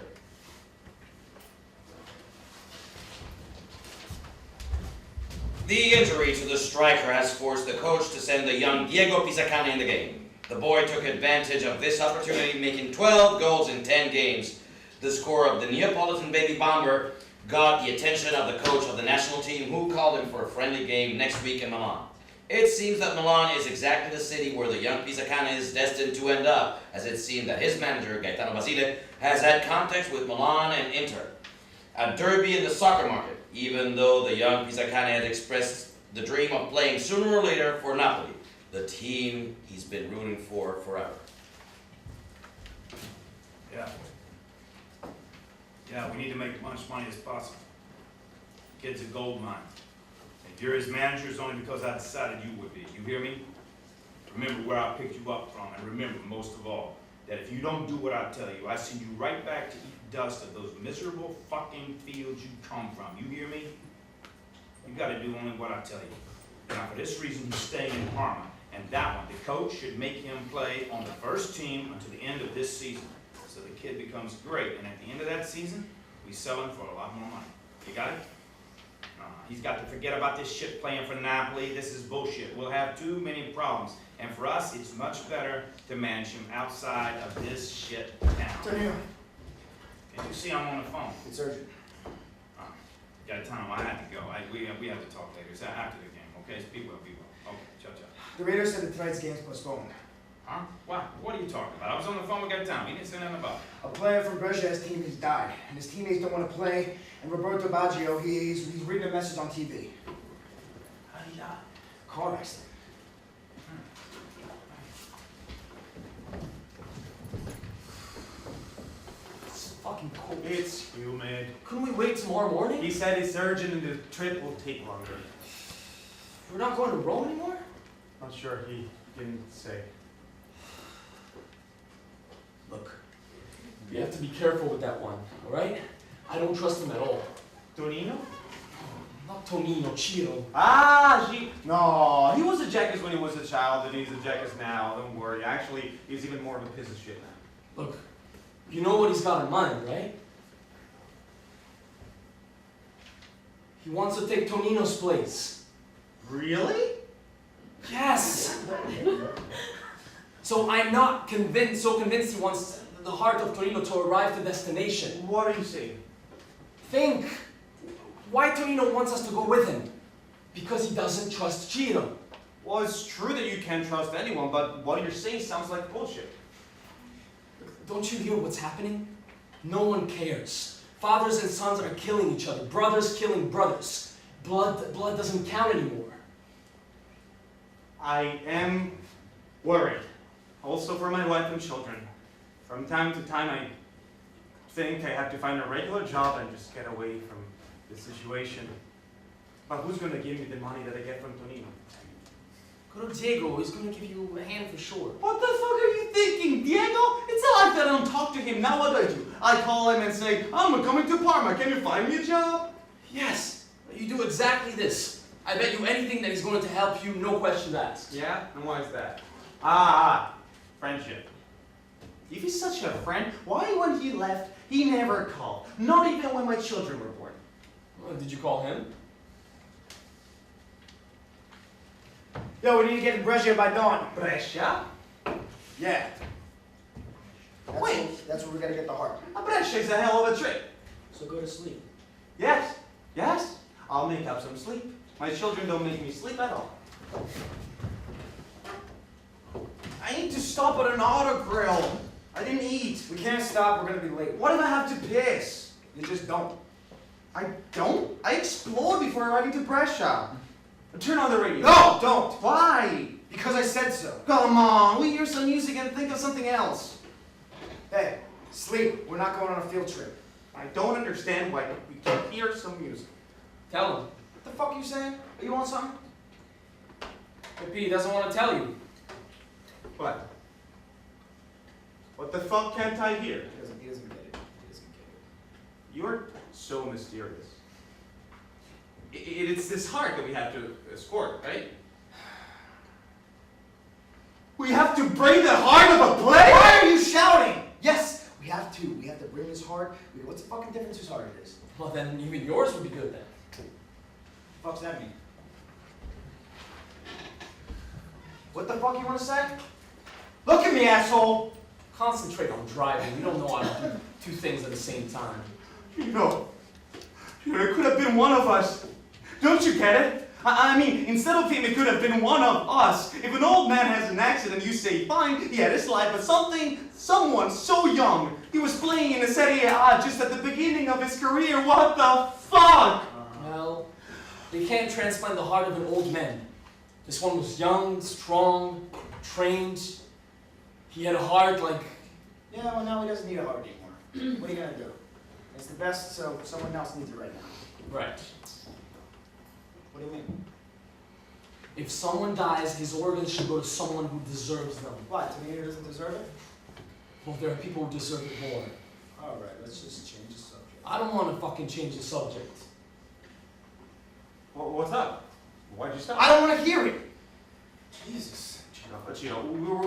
A: The injury to the striker has forced the coach to send the young Diego Pisacane in the game. The boy took advantage of this opportunity, making 12 goals in 10 games. The score of the Neapolitan baby bomber got the attention of the coach of the national team, who called him for a friendly game next week in Milan. It seems that Milan is exactly the city where the young Pisacane is destined to end up, as it seems that his manager, Gaetano Basile, has had contacts with Milan and Inter. A derby in the soccer market, even though the young Pisacane had expressed the dream of playing sooner or later for Napoli, the team he's been rooting for forever.
F: Yeah, we need to make as much money as possible. Kid's a gold mine. If you're his manager, it's only because I decided you would be. You hear me? Remember where I picked you up from, and remember, most of all, that if you don't do what I tell you, I send you right back to eat dust of those miserable fucking fields you come from. You hear me? You gotta do only what I tell you. Now, for this reason, he's staying in Parma, and that one, the coach should make him play on the first team until the end of this season, so the kid becomes great, and at the end of that season, we sell him for a lot more money. You got it? He's got to forget about this shit playing for Napoli. This is bullshit. We'll have too many problems. And for us, it's much better to manage him outside of this shit town.
G: Tonino,
F: Can't you see I'm on the phone?
G: it's urgent.
F: Got time. I have to go. We have to talk later. It's after the game, okay? Be well, be well. Okay, ciao, ciao.
G: The Raiders said that tonight's game's postponed.
F: Huh? What are you talking about? I was on the phone with that time. He didn't say nothing about it.
G: A player from Brescia's team has died, and his teammates don't want to play. And Roberto Baggio, he's reading a message on TV.
F: How did he die?
G: Car accident.
D: It's fucking cold.
B: It's humid.
D: Couldn't we wait tomorrow morning?
B: He said it's urgent and the trip will take longer.
D: We're not going to Rome anymore?
B: Not sure, he didn't say.
D: Look, you have to be careful with that one, alright? I don't trust him at all.
B: Tonino?
D: Not Tonino, Ciro.
B: No, he was a jackass when he was a child and he's a jackass now, don't worry. Actually, he's even more of a piece of shit now.
D: Look, you know what he's got in mind, right? He wants to take Tonino's place.
B: Really?
D: Yes! So I'm not convinced he wants the heart of Tonino to arrive to destination.
B: What are you saying?
D: Think! Why Tonino wants us to go with him? Because he doesn't trust Ciro.
B: Well, it's true that you can't trust anyone, but what you're saying sounds like bullshit.
D: Don't you hear what's happening? No one cares. Fathers and sons are killing each other. Brothers killing brothers. Blood doesn't count anymore.
B: I am worried. Also for my wife and children. From time to time I think I have to find a regular job and just get away from this situation. But who's going to give me the money that I get from Tonino?
D: Go to Diego. He's going to give you a hand for sure.
B: What the fuck are you thinking, Diego? It's not like that I don't talk to him. Now what do? I call him and say, I'm coming to Parma. Can you find me a job?
D: Yes, you do exactly this. I bet you anything that he's going to help you, no questions asked.
B: Yeah? And why is that? Friendship. If he's such a friend, why when he left, he never called? Not even when my children were born.
D: Did you call him?
G: Yo, we need to get to Brescia by dawn.
B: Brescia?
G: Yeah.
B: Wait.
G: That's where we gotta get the heart.
B: Brescia is a hell of a trip.
D: So go to sleep.
B: Yes. I'll make up some sleep. My children don't make me sleep at all. I need to stop at an auto grill. I didn't eat.
G: We can't stop, we're gonna be late.
B: What if I have to piss?
G: You just don't.
B: I don't? I explore before arriving to Brescia. Turn on the radio.
G: No, don't!
B: Why?
G: Because I said so.
B: Come on, we hear some music and think of something else.
G: Hey, sleep. We're not going on a field trip.
B: I don't understand why we can't hear some music.
D: Tell him.
B: What the fuck are you saying? Are you on something?
D: Maybe he doesn't want to tell you.
B: What? What the fuck can't I hear?
G: He doesn't get it.
B: You're so mysterious. It's this heart that we have to escort, right? We have to bring the heart of a play?
G: Why are you shouting? Yes, we have to. We have to bring his heart. What's the fucking difference whose heart it is?
D: Well, then even yours would be good then.
G: What the fuck's that mean? What the fuck you want to say? Look at me, asshole!
D: Concentrate on driving. You don't know how to do two things at the same time.
B: You know, it could have been one of us. Don't you get it? I mean, instead of him, it could have been one of us. If an old man has an accident, you say, fine, he had his life, but someone so young, he was playing in the Serie A just at the beginning of his career. What the fuck?
D: Well, they can't transplant the heart of an old man. This one was young, strong, trained. He had a heart like...
G: Yeah, well, now he doesn't need a heart anymore. What are you gonna do? It's the best, so someone else needs it right now.
D: Right.
G: What do you mean?
D: If someone dies, his organs should go to someone who deserves them.
G: Why? Tonino doesn't deserve it?
D: Well, there are people who deserve it more.
G: Alright, let's just change the subject.
D: I don't want to fucking change the subject.
B: What's up? Why'd you stop?
G: I don't want to hear it! Jesus.
B: But you know,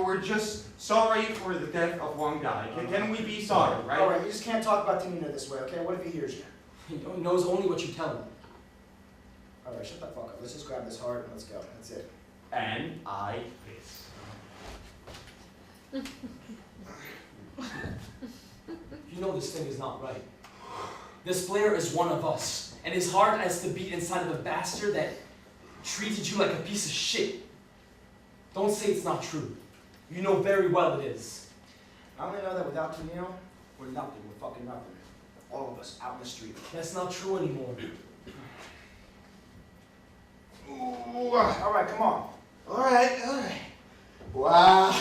B: we're just sorry for the death of one guy. Can we be sorry, right?
G: Alright, you just can't talk about Tonino this way, okay? What if he hears you?
D: He knows only what you tell him.
G: All right, shut the fuck up. Let's just grab this heart and let's go. That's it.
B: And I piss.
D: You know this thing is not right. This player is one of us, and his heart has to beat inside of a bastard that treated you like a piece of shit. Don't say it's not true. You know very well it is.
G: I only know that without Camille, we're nothing. We're fucking nothing. All of us out in the street.
D: That's not true anymore.
G: Ooh, all right, come on.
B: All right. Wow.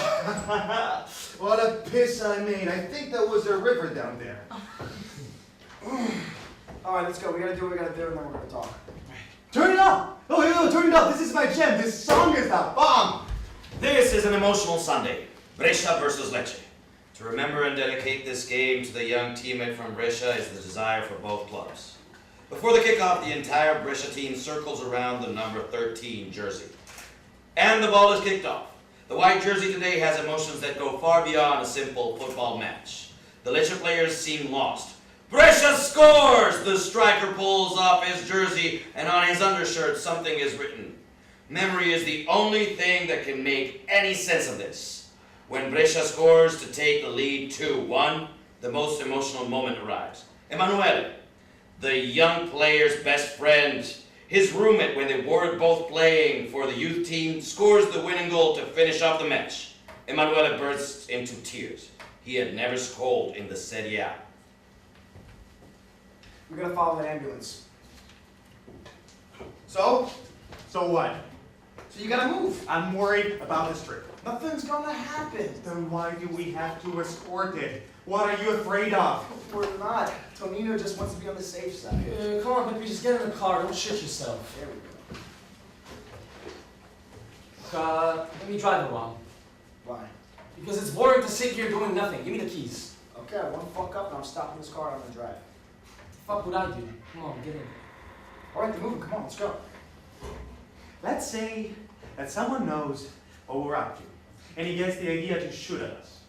B: What a piss I made. I think there was a river down there.
G: All right, let's go. We gotta do what we gotta do, and then we're gonna talk.
B: Turn it up! Oh, yo, turn it up. This is my jam. This song is the bomb.
A: This is an emotional Sunday. Brescia versus Lecce. To remember and dedicate this game to the young teammate from Brescia is the desire for both clubs. Before the kickoff, the entire Brescia team circles around the number 13 jersey. And the ball is kicked off. The white jersey today has emotions that go far beyond a simple football match. The Lecce players seem lost. Brescia scores! The striker pulls off his jersey, and on his undershirt something is written. Memory is the only thing that can make any sense of this. When Brescia scores to take the lead 2-1, the most emotional moment arrives. Emanuele, the young player's best friend, his roommate when they were both playing for the youth team, scores the winning goal to finish off the match. Emanuele bursts into tears. He had never scored in the Serie A.
G: We're gonna follow the ambulance.
B: So what?
G: So you gotta move.
B: I'm worried about this trip.
G: Nothing's gonna happen.
B: Then why do we have to escort it? What are you afraid of?
G: We're not. Tonino just wants to be on the safe side.
D: Come on, baby, just get in the car. Don't shit yourself.
G: There we go.
D: Let me drive along.
G: Why?
D: Because it's boring to sit here doing nothing. Give me the keys.
G: Okay, one fuck up and I'm stopping this car and I'm gonna drive.
D: Fuck would I do? Come on, get in.
G: All right, then move. Come on, let's go.
B: Let's say that someone knows what we're up to, and he gets the idea to shoot at us.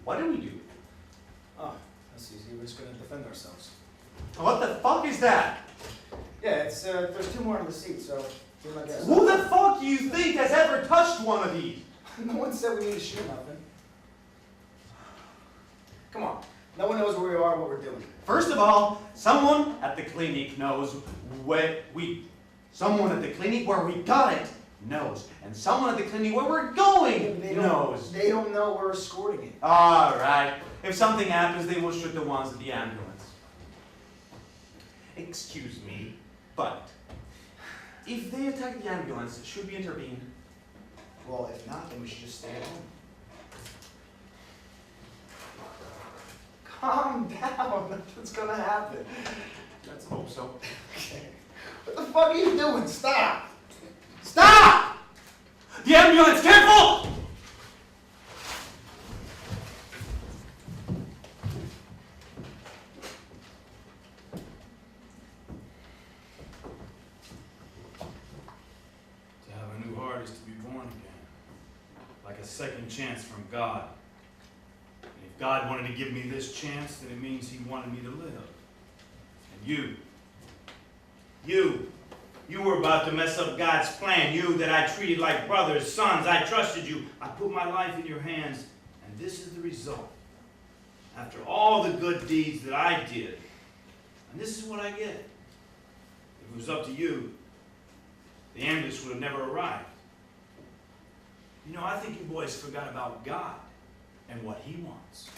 B: What do we do?
G: Oh, that's easy. We're just gonna defend ourselves.
B: What the fuck is that?
G: Yeah, it's there's two more on the seat, so do my guess.
B: Who the fuck do you think has ever touched one of these?
G: No one said we need to shoot nothing. Come on. No one knows where we are, what we're doing.
B: First of all, someone at the clinic knows someone at the clinic where we got it knows, and someone at the clinic where we're going knows.
G: They don't know we're escorting it.
B: All right. If something happens, they will shoot the ones at the ambulance. Excuse me, but if they attack the ambulance, should we intervene?
G: Well, if not, then we should just stay at home. Calm down. Nothing's gonna happen.
B: Let's hope so.
G: What the fuck are you doing? Stop!
B: Stop! The ambulance, careful!
F: To have a new heart is to be born again, like a second chance from God. And if God wanted to give me this chance, then it means He wanted me to live. And you were about to mess up God's plan. You that I treated like brothers, sons. I trusted you. I put my life in your hands, and this is the result. After all the good deeds that I did, and this is what I get. If it was up to you, the ambulance would have never arrived. You know, I think you boys forgot about God and what He wants.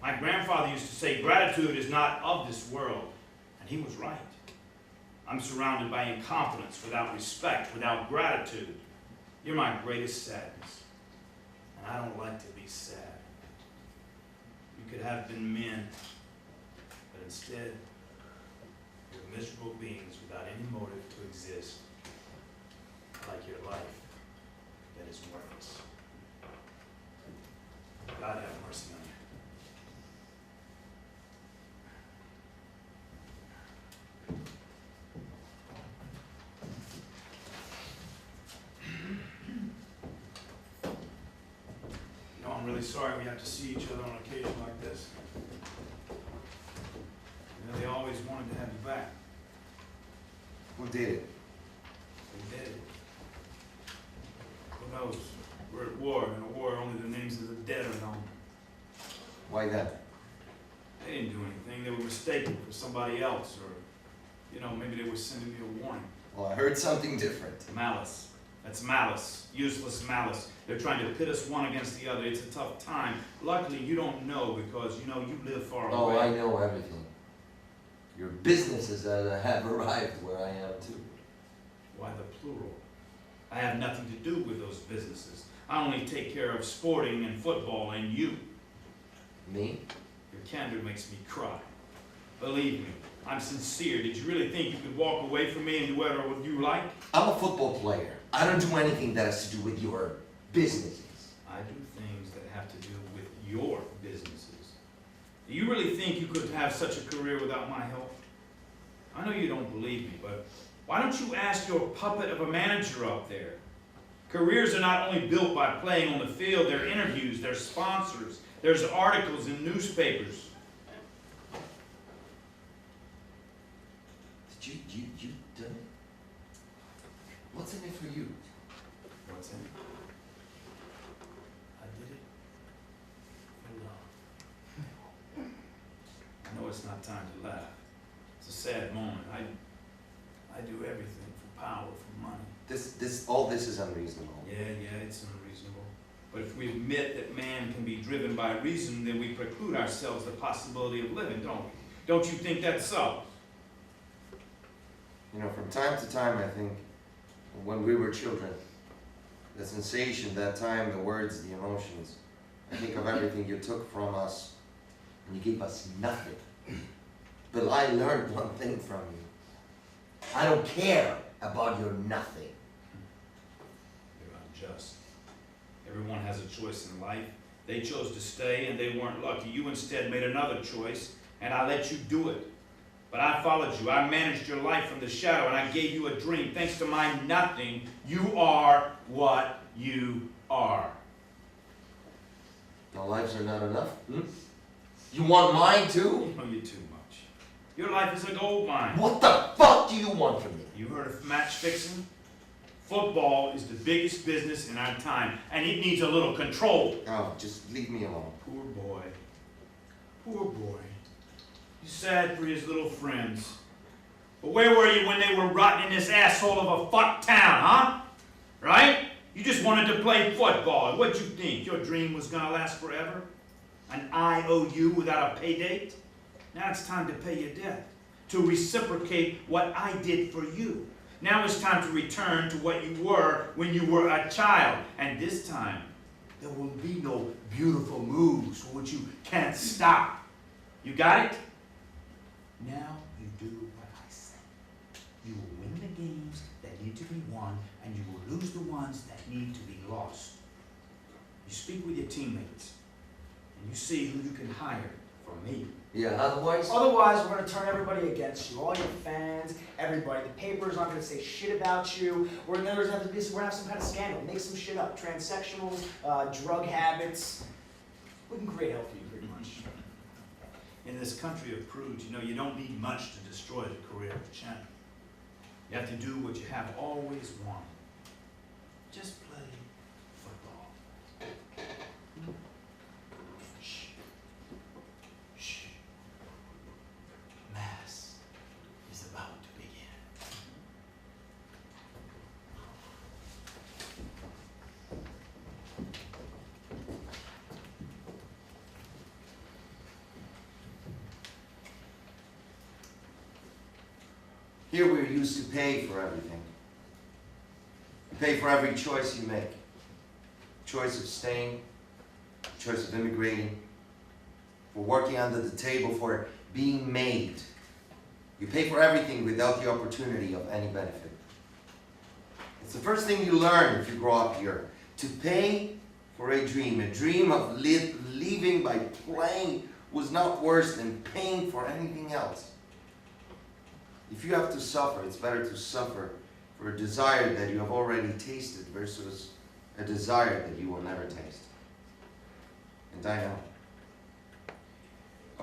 F: My grandfather used to say, gratitude is not of this world, and he was right. I'm surrounded by incompetence, without respect, without gratitude. You're my greatest sadness, and I don't like to be sad. You could have been men, but instead, you're miserable beings without any motive to exist, like your life that is worthless. God have mercy on you. You know, I'm really sorry we have to see each other on an occasion like this. You know, they always wanted to have you back.
C: Who did it?
E: They did it. Who knows? We're at war, and a war only the names of the dead are known.
C: Why that?
E: They didn't do anything. They were mistaken for somebody else, or, you know, maybe they were sending me a warning.
C: Well, I heard something different.
E: Malice. That's malice. Useless malice. They're trying to pit us one against the other. It's a tough time. Luckily, you don't know because, you know, you live far
C: Oh,
E: away.
C: I know everything. Your businesses have arrived where I am too.
E: Why the plural? I have nothing to do with those businesses. I only take care of sporting and football and you.
C: Me?
E: Your candor makes me cry. Believe me, I'm sincere. Did you really think you could walk away from me and do whatever you like?
C: I'm a football player. I don't do anything that has to do with your businesses.
E: I do things that have to do with your businesses. Do you really think you could have such a career without my help? I know you don't believe me, but why don't you ask your puppet of a manager up there? Careers are not only built by playing on the field, there are interviews, there's sponsors, there's articles in newspapers.
C: Did you done it? What's in it for you?
E: What's in it? I did it for love. I know it's not time to laugh. It's a sad moment. I do everything for power, for money.
C: All this is unreasonable.
E: Yeah, it's unreasonable. But if we admit that man can be driven by reason, then we preclude ourselves the possibility of living, don't we? Don't you think that's so?
C: You know, from time to time, I think, when we were children, the sensation, that time, the words, the emotions, I think of everything you took from us, and you gave us nothing. But I learned one thing from you. I don't care about your nothing.
E: You're unjust. Everyone has a choice in life. They chose to stay and they weren't lucky. You instead made another choice and I let you do it. But I followed you. I managed your life from the shadow and I gave you a dream. Thanks to my nothing, you are what you are.
C: Our lives are not enough. You want mine too?
E: You know you too much. Your life is a gold mine.
C: What the fuck do you want from me?
E: You heard of match fixing? Football is the biggest business in our time, and it needs a little control.
C: Oh, just leave me alone.
E: Poor boy. Poor boy. He's sad for his little friends. But where were you when they were rotting in this asshole of a fuck town, huh? Right? You just wanted to play football. What'd you think? Your dream was gonna last forever? An IOU without a pay date? Now it's time to pay your debt. To reciprocate what I did for you. Now it's time to return to what you were when you were a child. And this time, there will be no beautiful moves for which you can't stop. You got it? Now you do what I say. You will win the games that need to be won, and you will lose the ones that need to be lost. You speak with your teammates, and you see who you can hire from me.
C: Yeah, otherwise?
G: Otherwise, we're going to turn everybody against you. All your fans, everybody. The papers aren't going to say shit about you. We're going to have some kind of scandal. Make some shit up. Transsexuals, drug habits. We can create hell for you pretty much.
E: In this country of prudes, you know, you don't need much to destroy the career of a champion. You have to do what you have always wanted. Just play football. Shh. Shh. Mass is about to begin.
C: Here we're used to pay for everything. You pay for every choice you make. Choice of staying, choice of immigrating, for working under the table, for being made. You pay for everything without the opportunity of any benefit. It's the first thing you learn if you grow up here. To pay for a dream of living by playing was not worse than paying for anything else. If you have to suffer, it's better to suffer for a desire that you have already tasted versus a desire that you will never taste. And I know.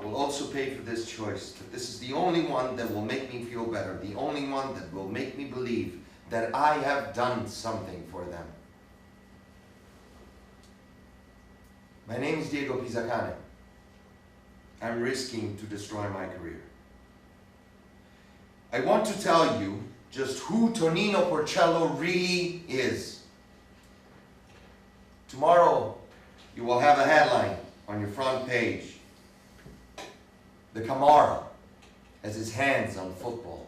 C: I will also pay for this choice, that this is the only one that will make me feel better, the only one that will make me believe that I have done something for them. My name is Diego Pizacane. I'm risking to destroy my career. I want to tell you just who Tonino Porcello really is. Tomorrow, you will have a headline on your front page. The Camara has his hands on football.